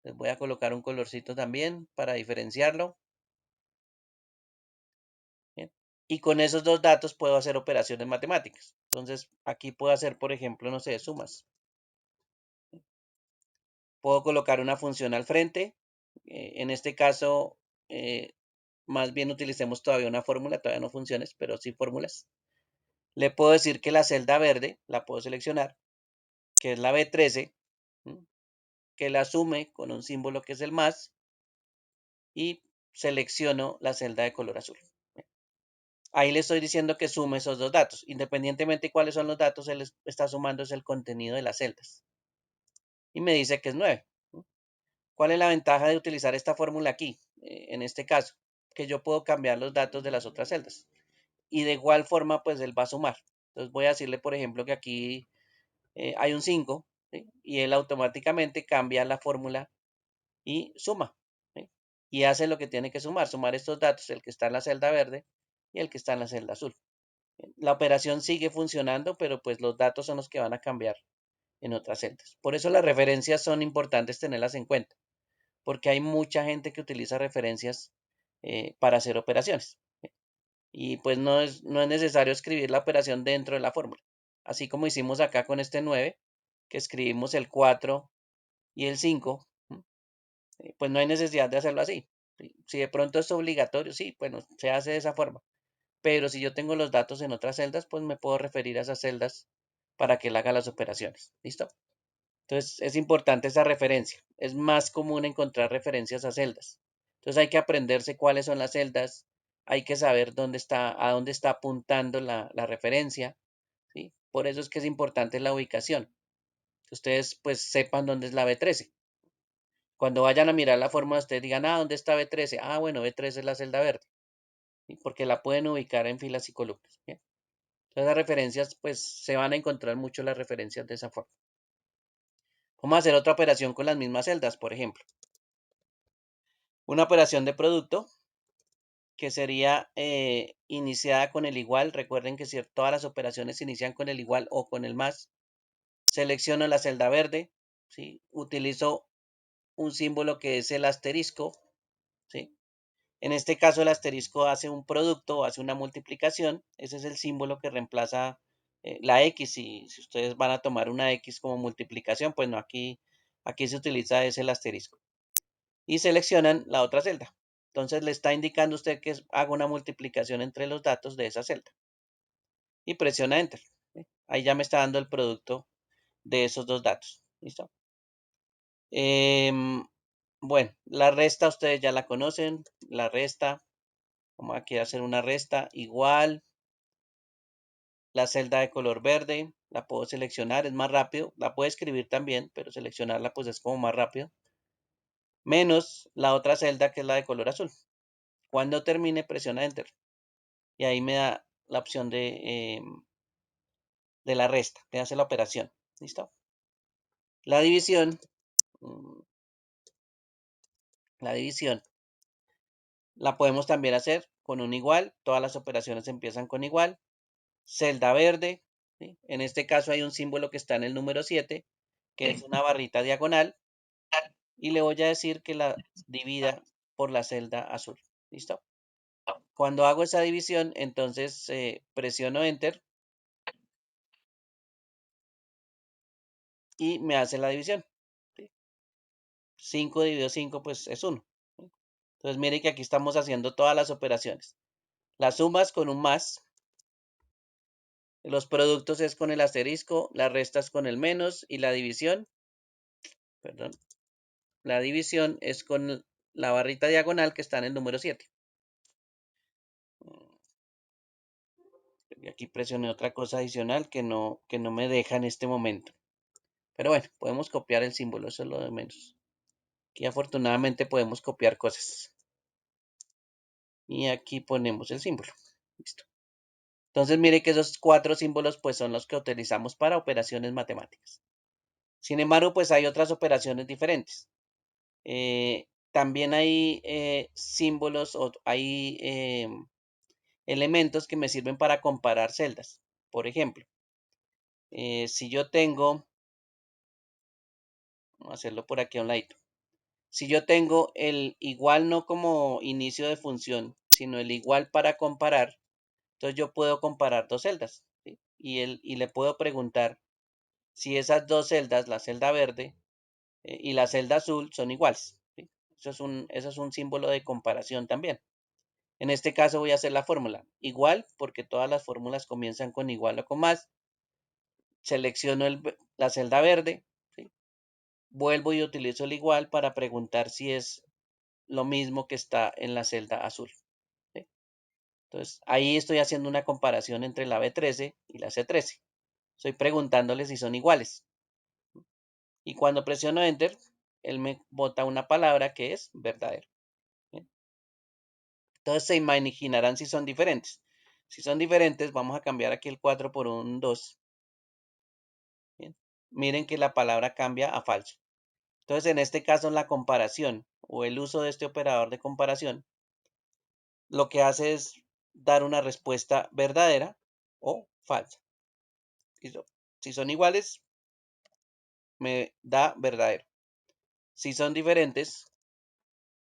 Les voy a colocar un colorcito también para diferenciarlo. ¿Bien? Y con esos dos datos puedo hacer operaciones matemáticas. Entonces, aquí puedo hacer, por ejemplo, no sé, sumas. Puedo colocar una función al frente. En este caso, eh, más bien utilicemos todavía una fórmula, todavía no funciones, pero sí fórmulas. Le puedo decir que la celda verde la puedo seleccionar, que es la B13, que la sume con un símbolo que es el más, y selecciono la celda de color azul. Ahí le estoy diciendo que sume esos dos datos. Independientemente de cuáles son los datos, él está sumando es el contenido de las celdas. Y me dice que es 9. ¿Cuál es la ventaja de utilizar esta fórmula aquí? En este caso, que yo puedo cambiar los datos de las otras celdas. Y de igual forma, pues él va a sumar. Entonces voy a decirle, por ejemplo, que aquí hay un 5, ¿sí? Y él automáticamente cambia la fórmula y suma, ¿sí? Y hace lo que tiene que sumar estos datos, el que está en la celda verde y el que está en la celda azul. La operación sigue funcionando, pero pues los datos son los que van a cambiar en otras celdas. Por eso las referencias son importantes tenerlas en cuenta, porque hay mucha gente que utiliza referencias para hacer operaciones. Y pues no es necesario escribir la operación dentro de la fórmula. Así como hicimos acá con este 9, que escribimos el 4 y el 5, pues no hay necesidad de hacerlo así. Si de pronto es obligatorio, sí, bueno, se hace de esa forma. Pero si yo tengo los datos en otras celdas, pues me puedo referir a esas celdas para que él haga las operaciones. ¿Listo? Entonces es importante esa referencia. Es más común encontrar referencias a celdas. Entonces hay que aprenderse cuáles son las celdas, hay que saber a dónde está apuntando la referencia, ¿sí? Por eso es que es importante la ubicación. Que ustedes pues sepan dónde es la B13. Cuando vayan a mirar la fórmula, ustedes digan, ¿dónde está B13? Bueno, B13 es la celda verde, ¿sí? Porque la pueden ubicar en filas y columnas. ¿Bien? Entonces las referencias, pues se van a encontrar mucho las referencias de esa forma. Vamos a hacer otra operación con las mismas celdas, por ejemplo. Una operación de producto que sería iniciada con el igual. Recuerden que si todas las operaciones se inician con el igual o con el más, selecciono la celda verde, ¿sí? Utilizo un símbolo que es el asterisco, ¿sí? En este caso el asterisco hace un producto o hace una multiplicación. Ese es el símbolo que reemplaza la X. Si ustedes van a tomar una X como multiplicación, pues no, aquí se utiliza es el asterisco. Y seleccionan la otra celda. Entonces le está indicando usted que haga una multiplicación entre los datos de esa celda. Y presiona Enter. ¿Sí? Ahí ya me está dando el producto de esos dos datos. ¿Listo? Bueno, la resta ustedes ya la conocen. La resta, vamos aquí a hacer una resta igual. La celda de color verde, la puedo seleccionar, es más rápido. La puedo escribir también, pero seleccionarla pues es como más rápido. Menos la otra celda que es la de color azul. Cuando termine, presiona Enter. Y ahí me da la opción de la resta, me hace la operación. ¿Listo? La división, mm, la división la podemos también hacer con un igual. Todas las operaciones empiezan con igual. Celda verde, ¿sí? En este caso hay un símbolo que está en el número 7, que es una barrita diagonal. Y le voy a decir que la divida por la celda azul. ¿Listo? Cuando hago esa división, entonces presiono Enter y me hace la división. ¿Sí? 5 dividido 5 pues es 1. ¿Sí? Entonces mire que aquí estamos haciendo todas las operaciones. Las sumas con un más, los productos es con el asterisco, las restas con el menos y la división, perdón, la división es con la barrita diagonal que está en el número 7. Y aquí presioné otra cosa adicional que no me deja en este momento. Pero bueno, podemos copiar el símbolo, eso es lo de menos. Aquí afortunadamente podemos copiar cosas. Y aquí ponemos el símbolo. Listo. Entonces mire que esos 4 símbolos pues son los que utilizamos para operaciones matemáticas. Sin embargo, pues hay otras operaciones diferentes. También hay símbolos o hay elementos que me sirven para comparar celdas. Por ejemplo, si yo tengo, vamos a hacerlo por aquí a un ladito. Si yo tengo el igual no como inicio de función, sino el igual para comparar, entonces yo puedo comparar dos celdas, ¿sí? Y le puedo preguntar si esas dos celdas, la celda verde y la celda azul, son iguales, ¿sí? Eso es un símbolo de comparación también. En este caso voy a hacer la fórmula igual, porque todas las fórmulas comienzan con igual o con más. Selecciono la celda verde, ¿sí? Vuelvo y utilizo el igual para preguntar si es lo mismo que está en la celda azul. ¿Sí? Entonces, ahí estoy haciendo una comparación entre la B13 y la C13. Estoy preguntándole si son iguales. Y cuando presiono Enter, él me bota una palabra que es verdadero. ¿Bien? Entonces, se imaginarán si son diferentes. Si son diferentes, vamos a cambiar aquí el 4 por un 2. ¿Bien? Miren que la palabra cambia a falso. Entonces, en este caso, la comparación o el uso de este operador de comparación lo que hace es dar una respuesta verdadera o falsa. ¿Listo? Si son iguales, me da verdadero. Si son diferentes,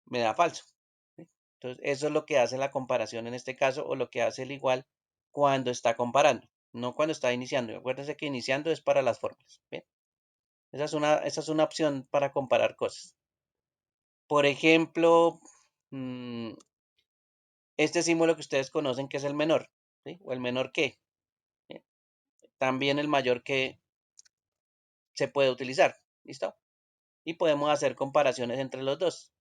me da falso. ¿Sí? Entonces, eso es lo que hace la comparación en este caso o lo que hace el igual cuando está comparando, no cuando está iniciando. Acuérdense que iniciando es para las fórmulas. ¿Bien? Esa es una opción para comparar cosas. Por ejemplo, este símbolo que ustedes conocen que es el menor, ¿sí? O el menor que. ¿Bien? También el mayor que se puede utilizar. ¿Listo? Y podemos hacer comparaciones entre los dos.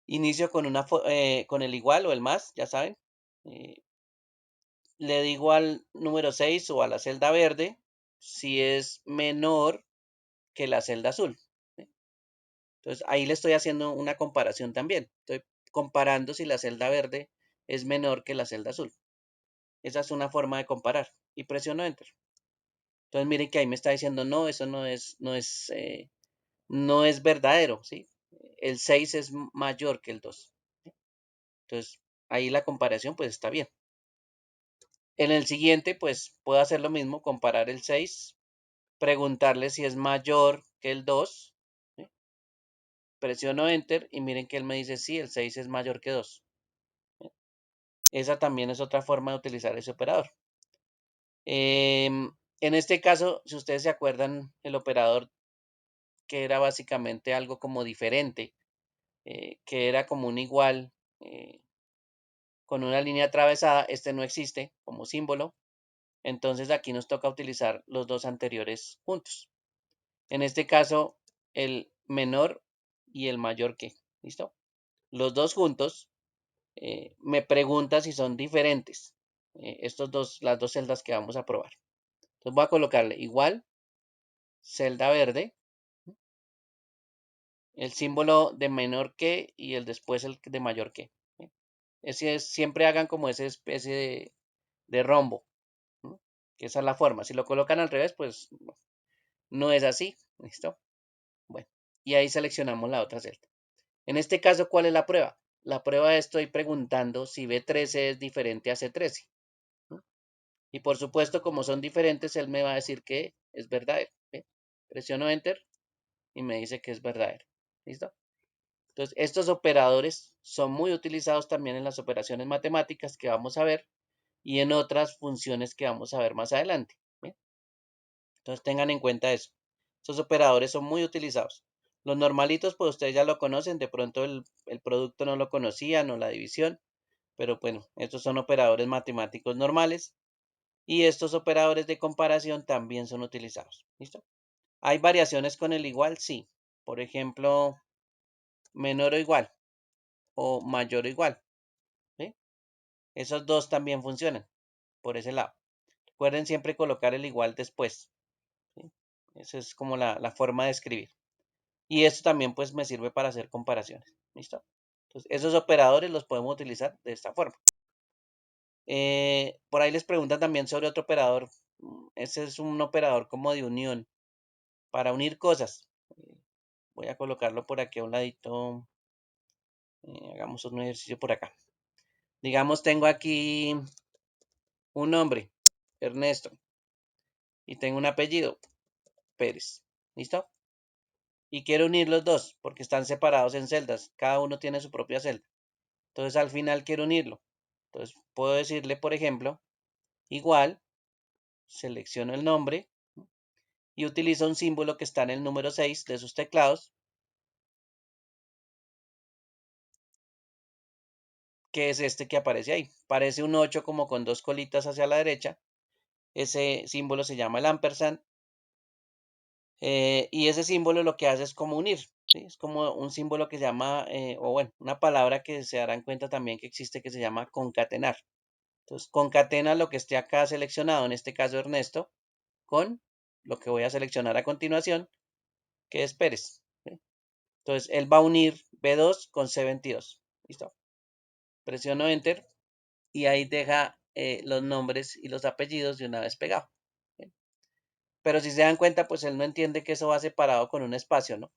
Inicio con el igual o el más, ya saben. Eh, Le digo al número 6 o a la celda verde si es menor que la celda azul. ¿Sí? Entonces ahí le estoy haciendo una comparación también. Estoy comparando si la celda verde es menor que la celda azul. Esa es una forma de comparar. Y presiono Enter. Entonces miren que ahí me está diciendo no, eso no es verdadero. ¿Sí? El 6 es mayor que el 2. Entonces ahí la comparación pues está bien. En el siguiente pues puedo hacer lo mismo, comparar el 6, preguntarle si es mayor que el 2. ¿Sí? Presiono Enter y miren que él me dice sí, el 6 es mayor que 2. ¿Sí? Esa también es otra forma de utilizar ese operador. En este caso, si ustedes se acuerdan, el operador que era básicamente algo como diferente que era como un igual con una línea atravesada, este no existe como símbolo, entonces aquí nos toca utilizar los dos anteriores juntos. En este caso, el menor y el mayor que, ¿listo? Los dos juntos me pregunta si son diferentes, las dos celdas que vamos a probar. Entonces voy a colocarle igual, celda verde, el símbolo de menor que y el después el de mayor que. Siempre hagan como esa especie de rombo, ¿no? Que esa es la forma. Si lo colocan al revés, pues no es así. ¿Listo? Bueno, y ahí seleccionamos la otra celda. En este caso, ¿cuál es la prueba? La prueba estoy preguntando si B13 es diferente a C13. ¿No? Y por supuesto, como son diferentes, él me va a decir que es verdadero. ¿Ve? Presiono Enter y me dice que es verdadero. ¿Listo? Entonces, estos operadores son muy utilizados también en las operaciones matemáticas que vamos a ver y en otras funciones que vamos a ver más adelante. ¿Bien? Entonces, tengan en cuenta eso. Estos operadores son muy utilizados. Los normalitos, pues ustedes ya lo conocen, de pronto el producto no lo conocían o la división, pero bueno, estos son operadores matemáticos normales y estos operadores de comparación también son utilizados. ¿Listo? ¿Hay variaciones con el igual? Sí. Por ejemplo, menor o igual o mayor o igual. ¿Sí? Esos dos también funcionan por ese lado. Recuerden siempre colocar el igual después. ¿Sí? Esa es como la forma de escribir. Y esto también pues me sirve para hacer comparaciones. ¿Listo? Entonces, esos operadores los podemos utilizar de esta forma. Por ahí les preguntan también sobre otro operador. Ese es un operador como de unión para unir cosas. Voy a colocarlo por aquí a un ladito. Hagamos un ejercicio por acá. Digamos, tengo aquí un nombre, Ernesto, y tengo un apellido, Pérez. ¿Listo? Y quiero unir los dos porque están separados en celdas. Cada uno tiene su propia celda. Entonces al final quiero unirlo. Entonces puedo decirle, por ejemplo, igual, selecciono el nombre y utilizo un símbolo que está en el número 6 de sus teclados, que es este que aparece ahí. Parece un 8 como con dos colitas hacia la derecha. Ese símbolo se llama el ampersand. Y ese símbolo lo que hace es como unir. ¿Sí? Es como un símbolo que se llama, o bueno, una palabra que se darán cuenta también que existe que se llama concatenar. Entonces, concatena lo que esté acá seleccionado, en este caso Ernesto, con lo que voy a seleccionar a continuación, que es Pérez. ¿Sí? Entonces, él va a unir B2 con C22. ¿Listo? Presiono Enter y ahí deja los nombres y los apellidos de una vez pegado. ¿Sí? Pero si se dan cuenta, pues él no entiende que eso va separado con un espacio, ¿no?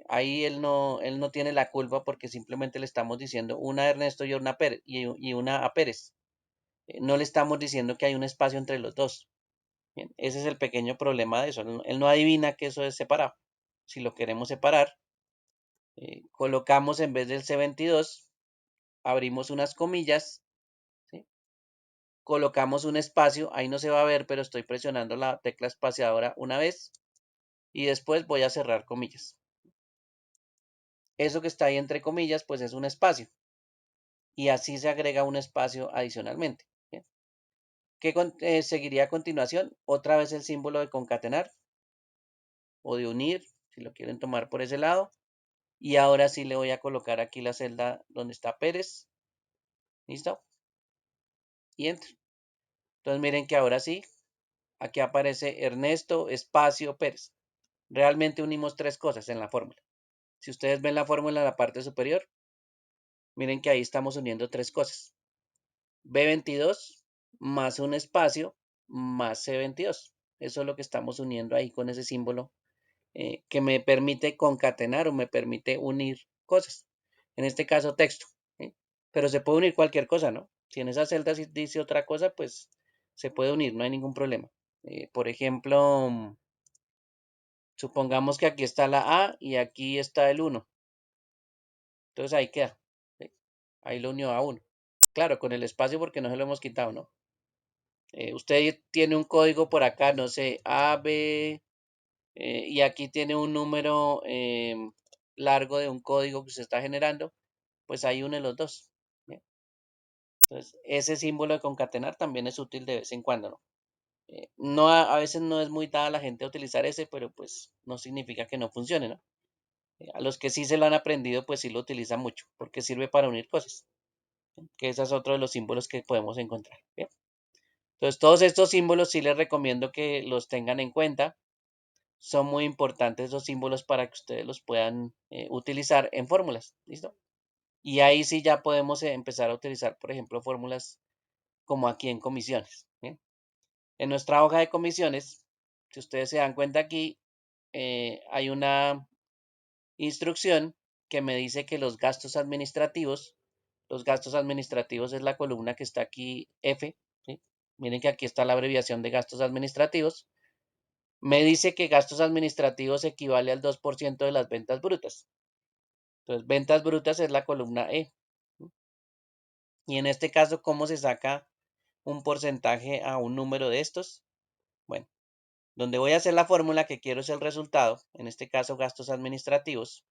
Ahí él no tiene la culpa porque simplemente le estamos diciendo una a Ernesto y una a Pérez. Y una a Pérez. No le estamos diciendo que hay un espacio entre los dos. Bien, ese es el pequeño problema de eso. Él no adivina que eso es separado. Si lo queremos separar, colocamos en vez del C22, abrimos unas comillas, ¿sí? Colocamos un espacio, ahí no se va a ver, pero estoy presionando la tecla espaciadora una vez y después voy a cerrar comillas. Eso que está ahí entre comillas, pues es un espacio y así se agrega un espacio adicionalmente. ¿Bien? ¿Qué seguiría a continuación? Otra vez el símbolo de concatenar o de unir, si lo quieren tomar por ese lado. Y ahora sí le voy a colocar aquí la celda donde está Pérez. ¿Listo? Y Enter. Entonces miren que ahora sí, aquí aparece Ernesto espacio Pérez. Realmente unimos tres cosas en la fórmula. Si ustedes ven la fórmula en la parte superior, miren que ahí estamos uniendo tres cosas. B22 más un espacio más C22. Eso es lo que estamos uniendo ahí con ese símbolo que me permite concatenar o me permite unir cosas. En este caso, texto. ¿Sí? Pero se puede unir cualquier cosa, ¿no? Si en esa celda dice otra cosa, pues se puede unir, no hay ningún problema. Por ejemplo, supongamos que aquí está la A y aquí está el 1. Entonces ahí queda. ¿Sí? Ahí lo unió a 1. Claro, con el espacio porque no se lo hemos quitado, ¿no? Usted tiene un código por acá, no sé, A, B, y aquí tiene un número largo de un código que se está generando, pues ahí une los dos. ¿Bien? Entonces, ese símbolo de concatenar también es útil de vez en cuando, ¿no? No a veces no es muy dada a la gente a utilizar ese, pero pues no significa que no funcione, ¿no? A los que sí se lo han aprendido, pues sí lo utilizan mucho, porque sirve para unir cosas, ¿sí? Que ese es otro de los símbolos que podemos encontrar. ¿Bien? Entonces, todos estos símbolos sí les recomiendo que los tengan en cuenta. Son muy importantes esos símbolos para que ustedes los puedan utilizar en fórmulas. ¿Listo? Y ahí sí ya podemos empezar a utilizar, por ejemplo, fórmulas como aquí en comisiones. ¿Bien? En nuestra hoja de comisiones, si ustedes se dan cuenta aquí, hay una instrucción que me dice que los gastos administrativos es la columna que está aquí F, ¿sí? Miren que aquí está la abreviación de gastos administrativos. Me dice que gastos administrativos equivale al 2% de las ventas brutas. Entonces, ventas brutas es la columna E. Y en este caso, ¿cómo se saca un porcentaje a un número de estos? Bueno, donde voy a hacer la fórmula que quiero es el resultado, en este caso gastos administrativos.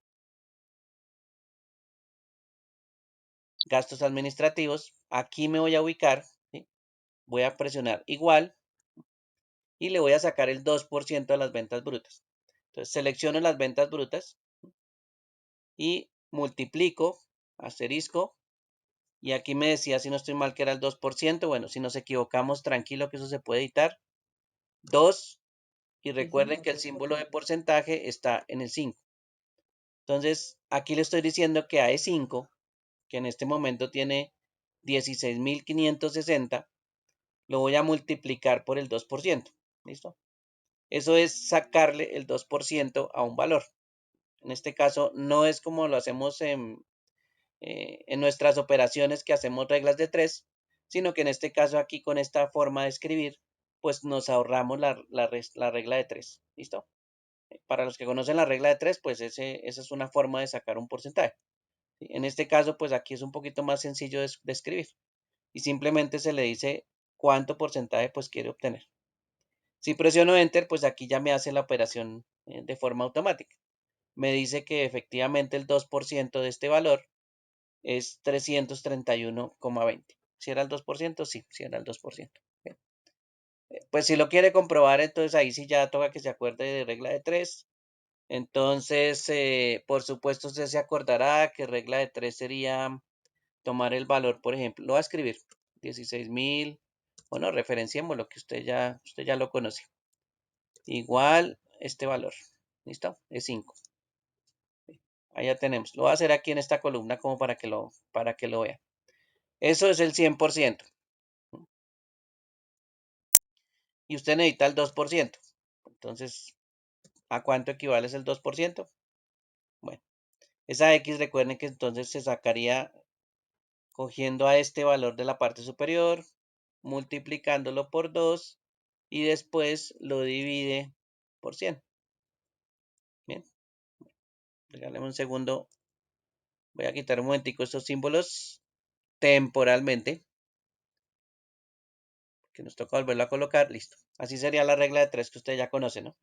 Gastos administrativos, aquí me voy a ubicar, ¿sí? Voy a presionar igual y le voy a sacar el 2% de las ventas brutas. Entonces selecciono las ventas brutas y multiplico, asterisco, y aquí me decía, si no estoy mal, que era el 2%. Bueno, si nos equivocamos, tranquilo que eso se puede editar. 2, y recuerden que el símbolo de porcentaje está en el 5. Entonces, aquí le estoy diciendo que AE5, que en este momento tiene 16.560, lo voy a multiplicar por el 2%. ¿Listo? Eso es sacarle el 2% a un valor. En este caso, no es como lo hacemos en nuestras operaciones que hacemos reglas de 3, sino que en este caso aquí con esta forma de escribir, pues nos ahorramos la regla de 3. ¿Listo? Para los que conocen la regla de 3, pues esa es una forma de sacar un porcentaje. ¿Sí? En este caso, pues aquí es un poquito más sencillo de escribir y simplemente se le dice cuánto porcentaje pues quiere obtener. Si presiono Enter, pues aquí ya me hace la operación de forma automática. Me dice que efectivamente el 2% de este valor es 331,20. ¿Si era el 2%? Sí, sí era el 2%. Bien. Pues si lo quiere comprobar, entonces ahí sí ya toca que se acuerde de regla de 3. Entonces, por supuesto, usted se acordará que regla de 3 sería tomar el valor, por ejemplo, lo va a escribir, 16.000, bueno, referenciemos lo que usted ya lo conoce. Igual este valor, ¿listo? Es 5. Ahí ya tenemos. Lo voy a hacer aquí en esta columna como para que lo vean. Eso es el 100%. Y usted necesita el 2%. Entonces, ¿a cuánto equivale el 2%? Bueno, esa X recuerden que entonces se sacaría cogiendo a este valor de la parte superior, multiplicándolo por 2 y después lo divide por 100. Bien, regáleme un segundo. Voy a quitar un momentico estos símbolos temporalmente, que nos toca volverlo a colocar. Listo. Así sería la regla de 3 que usted ya conoce, ¿no?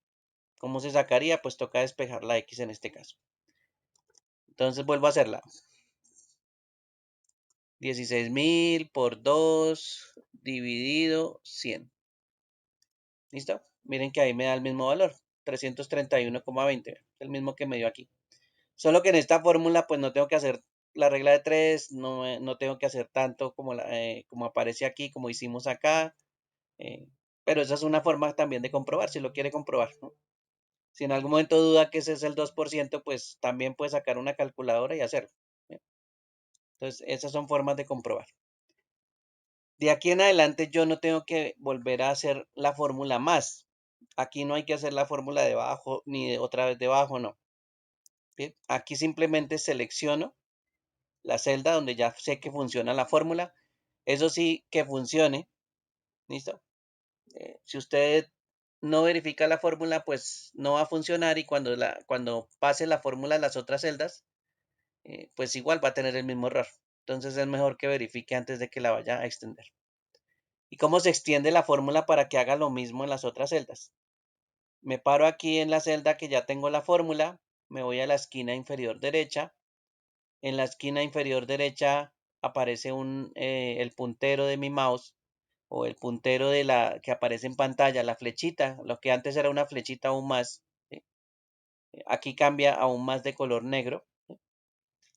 ¿Cómo se sacaría? Pues toca despejar la X en este caso. Entonces vuelvo a hacerla. 16.000 por 2 dividido 100. ¿Listo? Miren que ahí me da el mismo valor, 331,20, el mismo que me dio aquí. Solo que en esta fórmula pues no tengo que hacer la regla de 3, no tengo que hacer tanto como aparece aquí, como hicimos acá. Pero esa es una forma también de comprobar, si lo quiere comprobar, ¿no? Si en algún momento duda que ese es el 2%, pues también puede sacar una calculadora y hacerlo. ¿Bien? Entonces, esas son formas de comprobar. De aquí en adelante yo no tengo que volver a hacer la fórmula más. Aquí no hay que hacer la fórmula de abajo ni de otra vez debajo, no. ¿Bien? Aquí simplemente selecciono la celda donde ya sé que funciona la fórmula. Eso sí, que funcione. ¿Listo? Si usted no verifica la fórmula, pues no va a funcionar y cuando pase la fórmula a las otras celdas, pues igual va a tener el mismo error. Entonces es mejor que verifique antes de que la vaya a extender. ¿Y cómo se extiende la fórmula para que haga lo mismo en las otras celdas? Me paro aquí en la celda que ya tengo la fórmula, me voy a la esquina inferior derecha. En la esquina inferior derecha aparece el puntero de mi mouse o el puntero que aparece en pantalla, la flechita, lo que antes era una flechita aún más. ¿Sí? Aquí cambia aún más de color negro. ¿Sí?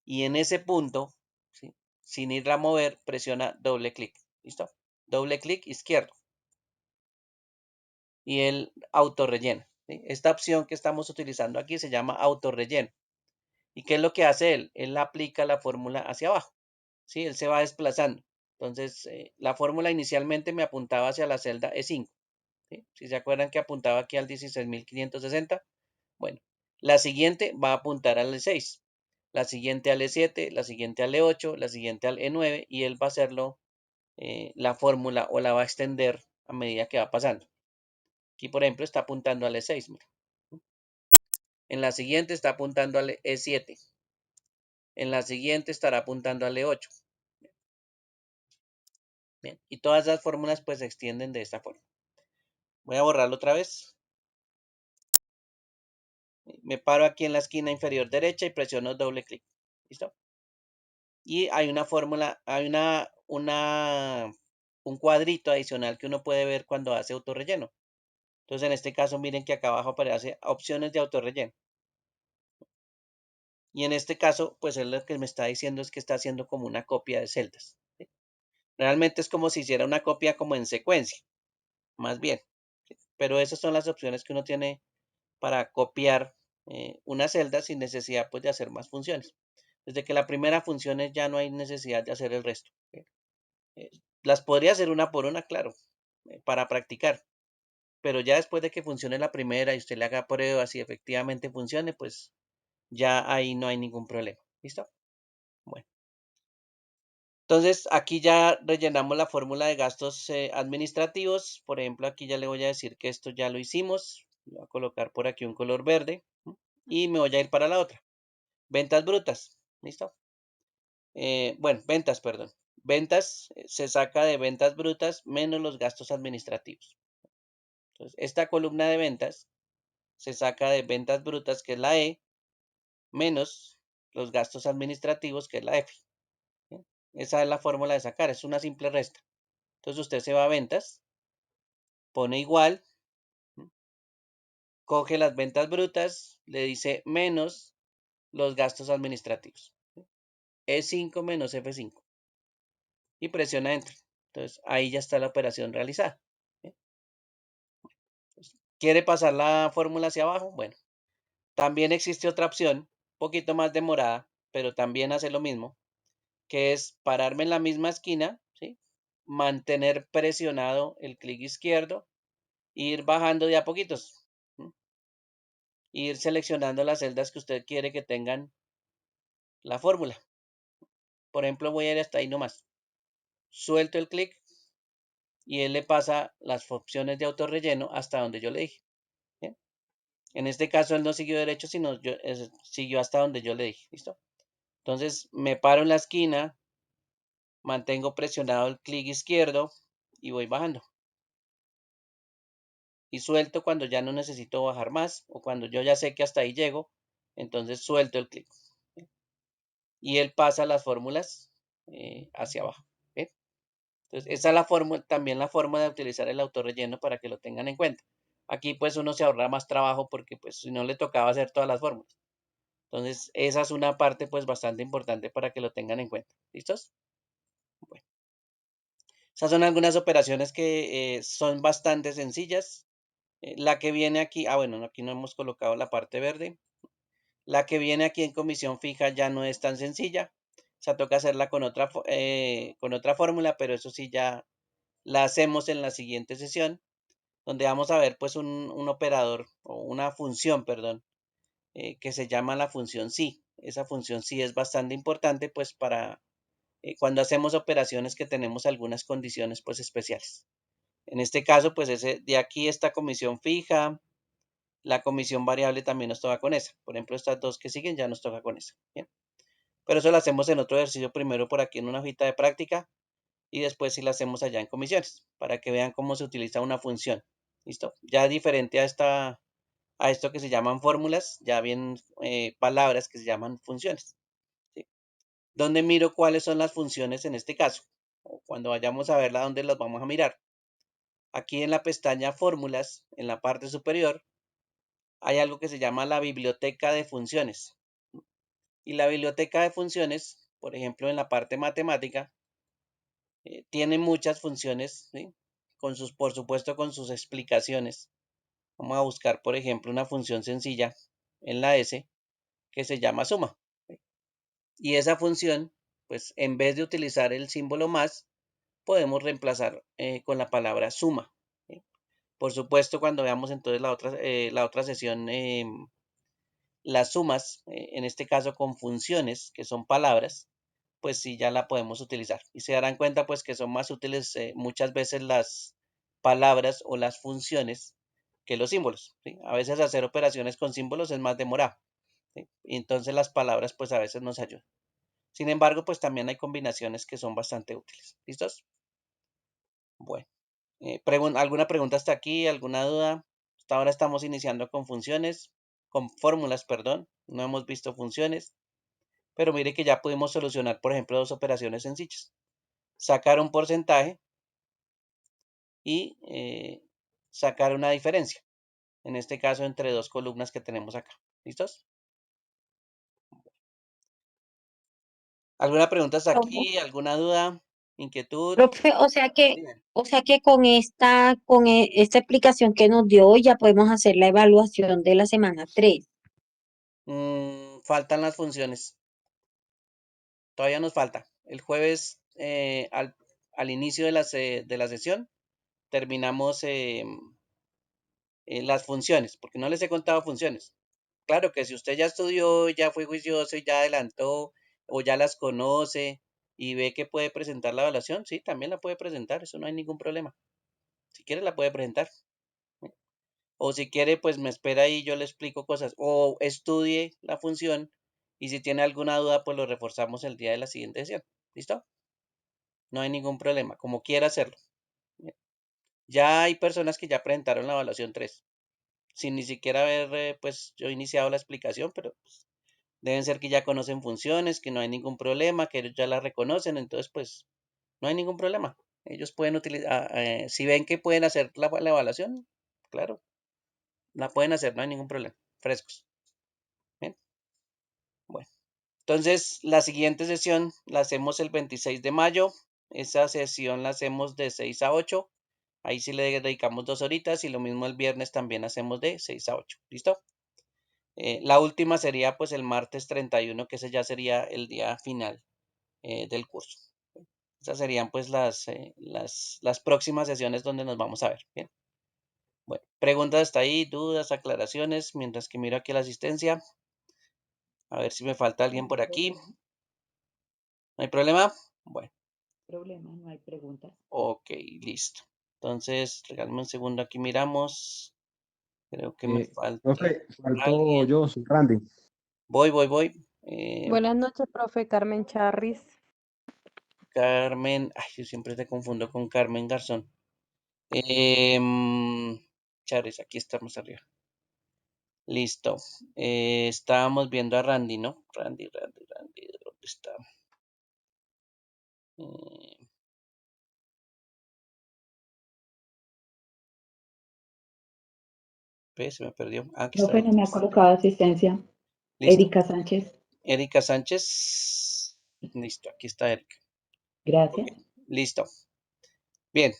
Y en ese punto, ¿sí? Sin irla a mover, presiona doble clic. ¿Listo? Doble clic izquierdo. Y él autorrellena. ¿Sí? Esta opción que estamos utilizando aquí se llama autorrelleno. ¿Y qué es lo que hace él? Él aplica la fórmula hacia abajo. ¿Sí? Él se va desplazando. Entonces, la fórmula inicialmente me apuntaba hacia la celda E5. ¿Sí? Si se acuerdan que apuntaba aquí al 16.560. Bueno, la siguiente va a apuntar al E6. La siguiente al E7, la siguiente al E8, la siguiente al E9 y él va a hacerlo, la fórmula o la va a extender a medida que va pasando. Aquí, por ejemplo, está apuntando al E6. Mira. En la siguiente está apuntando al E7. En la siguiente estará apuntando al E8. Bien. Y todas las fórmulas pues se extienden de esta forma. Voy a borrarlo otra vez. Me paro aquí en la esquina inferior derecha y presiono doble clic. ¿Listo? Y hay una fórmula, hay un cuadrito adicional que uno puede ver cuando hace autorrelleno. Entonces, en este caso, miren que acá abajo aparece opciones de autorrelleno. Y en este caso, pues él lo que me está diciendo es que está haciendo como una copia de celdas. ¿Sí? Realmente es como si hiciera una copia como en secuencia, más bien. ¿Sí? Pero esas son las opciones que uno tiene para copiar una celda sin necesidad pues, de hacer más funciones. Desde que la primera funcione ya no hay necesidad de hacer el resto. ¿Sí? Las podría hacer una por una, claro, para practicar. Pero ya después de que funcione la primera y usted le haga pruebas y efectivamente funcione, pues ya ahí no hay ningún problema. ¿Listo? Bueno. Entonces aquí ya rellenamos la fórmula de gastos administrativos. Por ejemplo, aquí ya le voy a decir que esto ya lo hicimos. Voy a colocar por aquí un color verde y me voy a ir para la otra. Ventas brutas. ¿Listo? Bueno, ventas, perdón. Ventas se saca de ventas brutas menos los gastos administrativos. Entonces, esta columna de ventas se saca de ventas brutas, que es la E, menos los gastos administrativos, que es la F. ¿Sí? Esa es la fórmula de sacar, es una simple resta. Entonces usted se va a ventas, pone igual, ¿sí? Coge las ventas brutas, le dice menos los gastos administrativos. ¿Sí? E5 menos F5. Y presiona Enter. Entonces ahí ya está la operación realizada. ¿Sí? ¿Quiere pasar la fórmula hacia abajo? Bueno, también existe otra opción, un poquito más demorada, pero también hace lo mismo, que es pararme en la misma esquina, ¿sí? Mantener presionado el clic izquierdo, e ir bajando de a poquitos, ¿sí? Ir seleccionando las celdas que usted quiere que tengan la fórmula. Por ejemplo, voy a ir hasta ahí nomás. Suelto el clic y él le pasa las opciones de autorrelleno hasta donde yo le dije. ¿Sí? En este caso él no siguió derecho, sino siguió hasta donde yo le dije. ¿Listo? Entonces me paro en la esquina, mantengo presionado el clic izquierdo y voy bajando. Y suelto cuando ya no necesito bajar más o cuando yo ya sé que hasta ahí llego, entonces suelto el clic. ¿Sí? Y él pasa las fórmulas hacia abajo. ¿Sí? Entonces esa es la forma, también la forma de utilizar el autorrelleno para que lo tengan en cuenta. Aquí pues uno se ahorra más trabajo porque pues si no le tocaba hacer todas las fórmulas. Entonces esa es una parte pues bastante importante para que lo tengan en cuenta. ¿Listos? Bueno, esas son algunas operaciones que son bastante sencillas. La que viene aquí, bueno, aquí no hemos colocado la parte verde. La que viene aquí en comisión fija ya no es tan sencilla. O sea, toca hacerla con otra fórmula, pero eso sí ya la hacemos en la siguiente sesión, donde vamos a ver pues un operador o una función, perdón, que se llama la función sí. Esa función sí es bastante importante pues para cuando hacemos operaciones que tenemos algunas condiciones pues especiales. En este caso pues de aquí esta comisión fija, la comisión variable también nos toca con esa. Por ejemplo, estas dos que siguen ya nos toca con esa. ¿Bien? Pero eso lo hacemos en otro ejercicio primero por aquí en una hojita de práctica y después sí la hacemos allá en comisiones para que vean cómo se utiliza una función. ¿Listo? Ya diferente a a esto que se llaman fórmulas, ya bien palabras que se llaman funciones. ¿Sí? ¿Dónde miro cuáles son las funciones en este caso? O cuando vayamos a verla, ¿dónde las vamos a mirar? Aquí en la pestaña fórmulas, en la parte superior, hay algo que se llama la biblioteca de funciones. Y la biblioteca de funciones, por ejemplo, en la parte matemática, tiene muchas funciones, ¿sí? Por supuesto, con sus explicaciones. Vamos a buscar, por ejemplo, una función sencilla en la S que se llama suma. ¿Sí? Y esa función, pues en vez de utilizar el símbolo más, podemos reemplazar con la palabra suma. ¿Sí? Por supuesto, cuando veamos entonces la otra sesión, las sumas, en este caso con funciones, que son palabras, pues sí ya la podemos utilizar. Y se darán cuenta pues que son más útiles muchas veces las palabras o las funciones que los símbolos. ¿Sí? A veces hacer operaciones con símbolos es más demorado. ¿Sí? Y entonces las palabras pues a veces nos ayudan. Sin embargo, pues también hay combinaciones que son bastante útiles. ¿Listos? Bueno, ¿alguna pregunta hasta aquí? ¿Alguna duda? Hasta ahora estamos iniciando con funciones, con fórmulas, perdón. No hemos visto funciones, pero mire que ya pudimos solucionar, por ejemplo, dos operaciones sencillas. Sacar un porcentaje y sacar una diferencia. En este caso, entre dos columnas que tenemos acá. ¿Listos? ¿Alguna pregunta hasta Profe, aquí? ¿Alguna duda? ¿Inquietud? profe, Dime. o sea que con esta explicación que nos dio hoy ya podemos hacer la evaluación de la semana 3. Faltan las funciones. Todavía nos falta. El jueves, al inicio de la sesión, terminamos las funciones, porque no les he contado funciones. Claro que si usted ya estudió, ya fue juicioso y ya adelantó o ya las conoce y ve que puede presentar la evaluación, sí, también la puede presentar, eso no hay ningún problema. Si quiere la puede presentar. O si quiere, pues me espera y yo le explico cosas. O estudie la función y si tiene alguna duda, pues lo reforzamos el día de la siguiente sesión. ¿Listo? No hay ningún problema, como quiera hacerlo. Ya hay personas que ya presentaron la evaluación 3 sin ni siquiera haber, pues yo iniciado la explicación, pero pues, deben ser que ya conocen funciones, que no hay ningún problema, que ellos ya la reconocen, entonces pues no hay ningún problema. Ellos pueden utilizar, si ven que pueden hacer la evaluación, claro, la pueden hacer, no hay ningún problema. Frescos. ¿Bien? Bueno, entonces la siguiente sesión la hacemos el 26 de mayo. Esa sesión la hacemos de 6 a 8. Ahí sí le dedicamos 2 horitas y lo mismo el viernes también hacemos de 6 a 8. ¿Listo? La última sería pues el martes 31, que ese ya sería el día final del curso. Esas serían pues las próximas sesiones donde nos vamos a ver. Bien. Bueno, preguntas hasta ahí, dudas, aclaraciones, mientras que miro aquí la asistencia. A ver si me falta alguien por aquí. ¿No hay problema? Bueno, Problema, no hay preguntas. ok, listo. Entonces, regálame un segundo, aquí miramos. Creo que me falta Profe, faltó alguien. yo, soy Randy. Voy. Buenas noches, profe Carmen Charris. Carmen, ay, yo siempre te confundo con Carmen Garzón. Em, Chares, aquí estamos arriba. Listo. Estábamos viendo a Randy, ¿no? Randy, ¿dónde está? Eh, Se me perdió. Ah, aquí está. Profe, no me ha colocado asistencia. Listo. Erika Sánchez, Erika Sánchez. Listo, aquí está Erika. Ok, gracias. listo. Bien.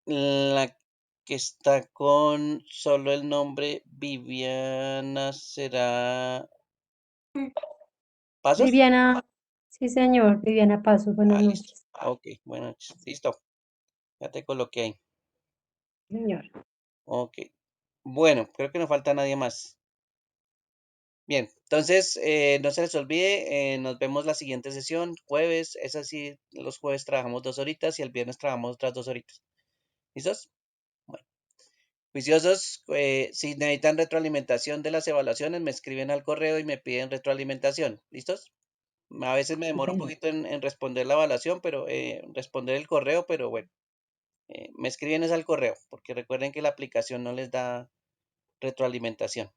La que está con solo el nombre Viviana será Pasos. Viviana, sí señor, Viviana Pasos, buenas Ah, listo. noches. Ok, bueno, listo. Ya te coloqué ahí. Señor. Ok. Bueno, creo que no falta nadie más. Bien, entonces no se les olvide, nos vemos la siguiente sesión, jueves. Es así, los jueves trabajamos 2 horitas y el viernes trabajamos otras 2 horitas. ¿Listos? Bueno, juiciosos, si necesitan retroalimentación de las evaluaciones, me escriben al correo y me piden retroalimentación. ¿Listos? A veces me Sí, demoro un señor. poquito en responder la evaluación, pero responder el correo, pero bueno, me escriben es al correo, porque recuerden que la aplicación no les da retroalimentación.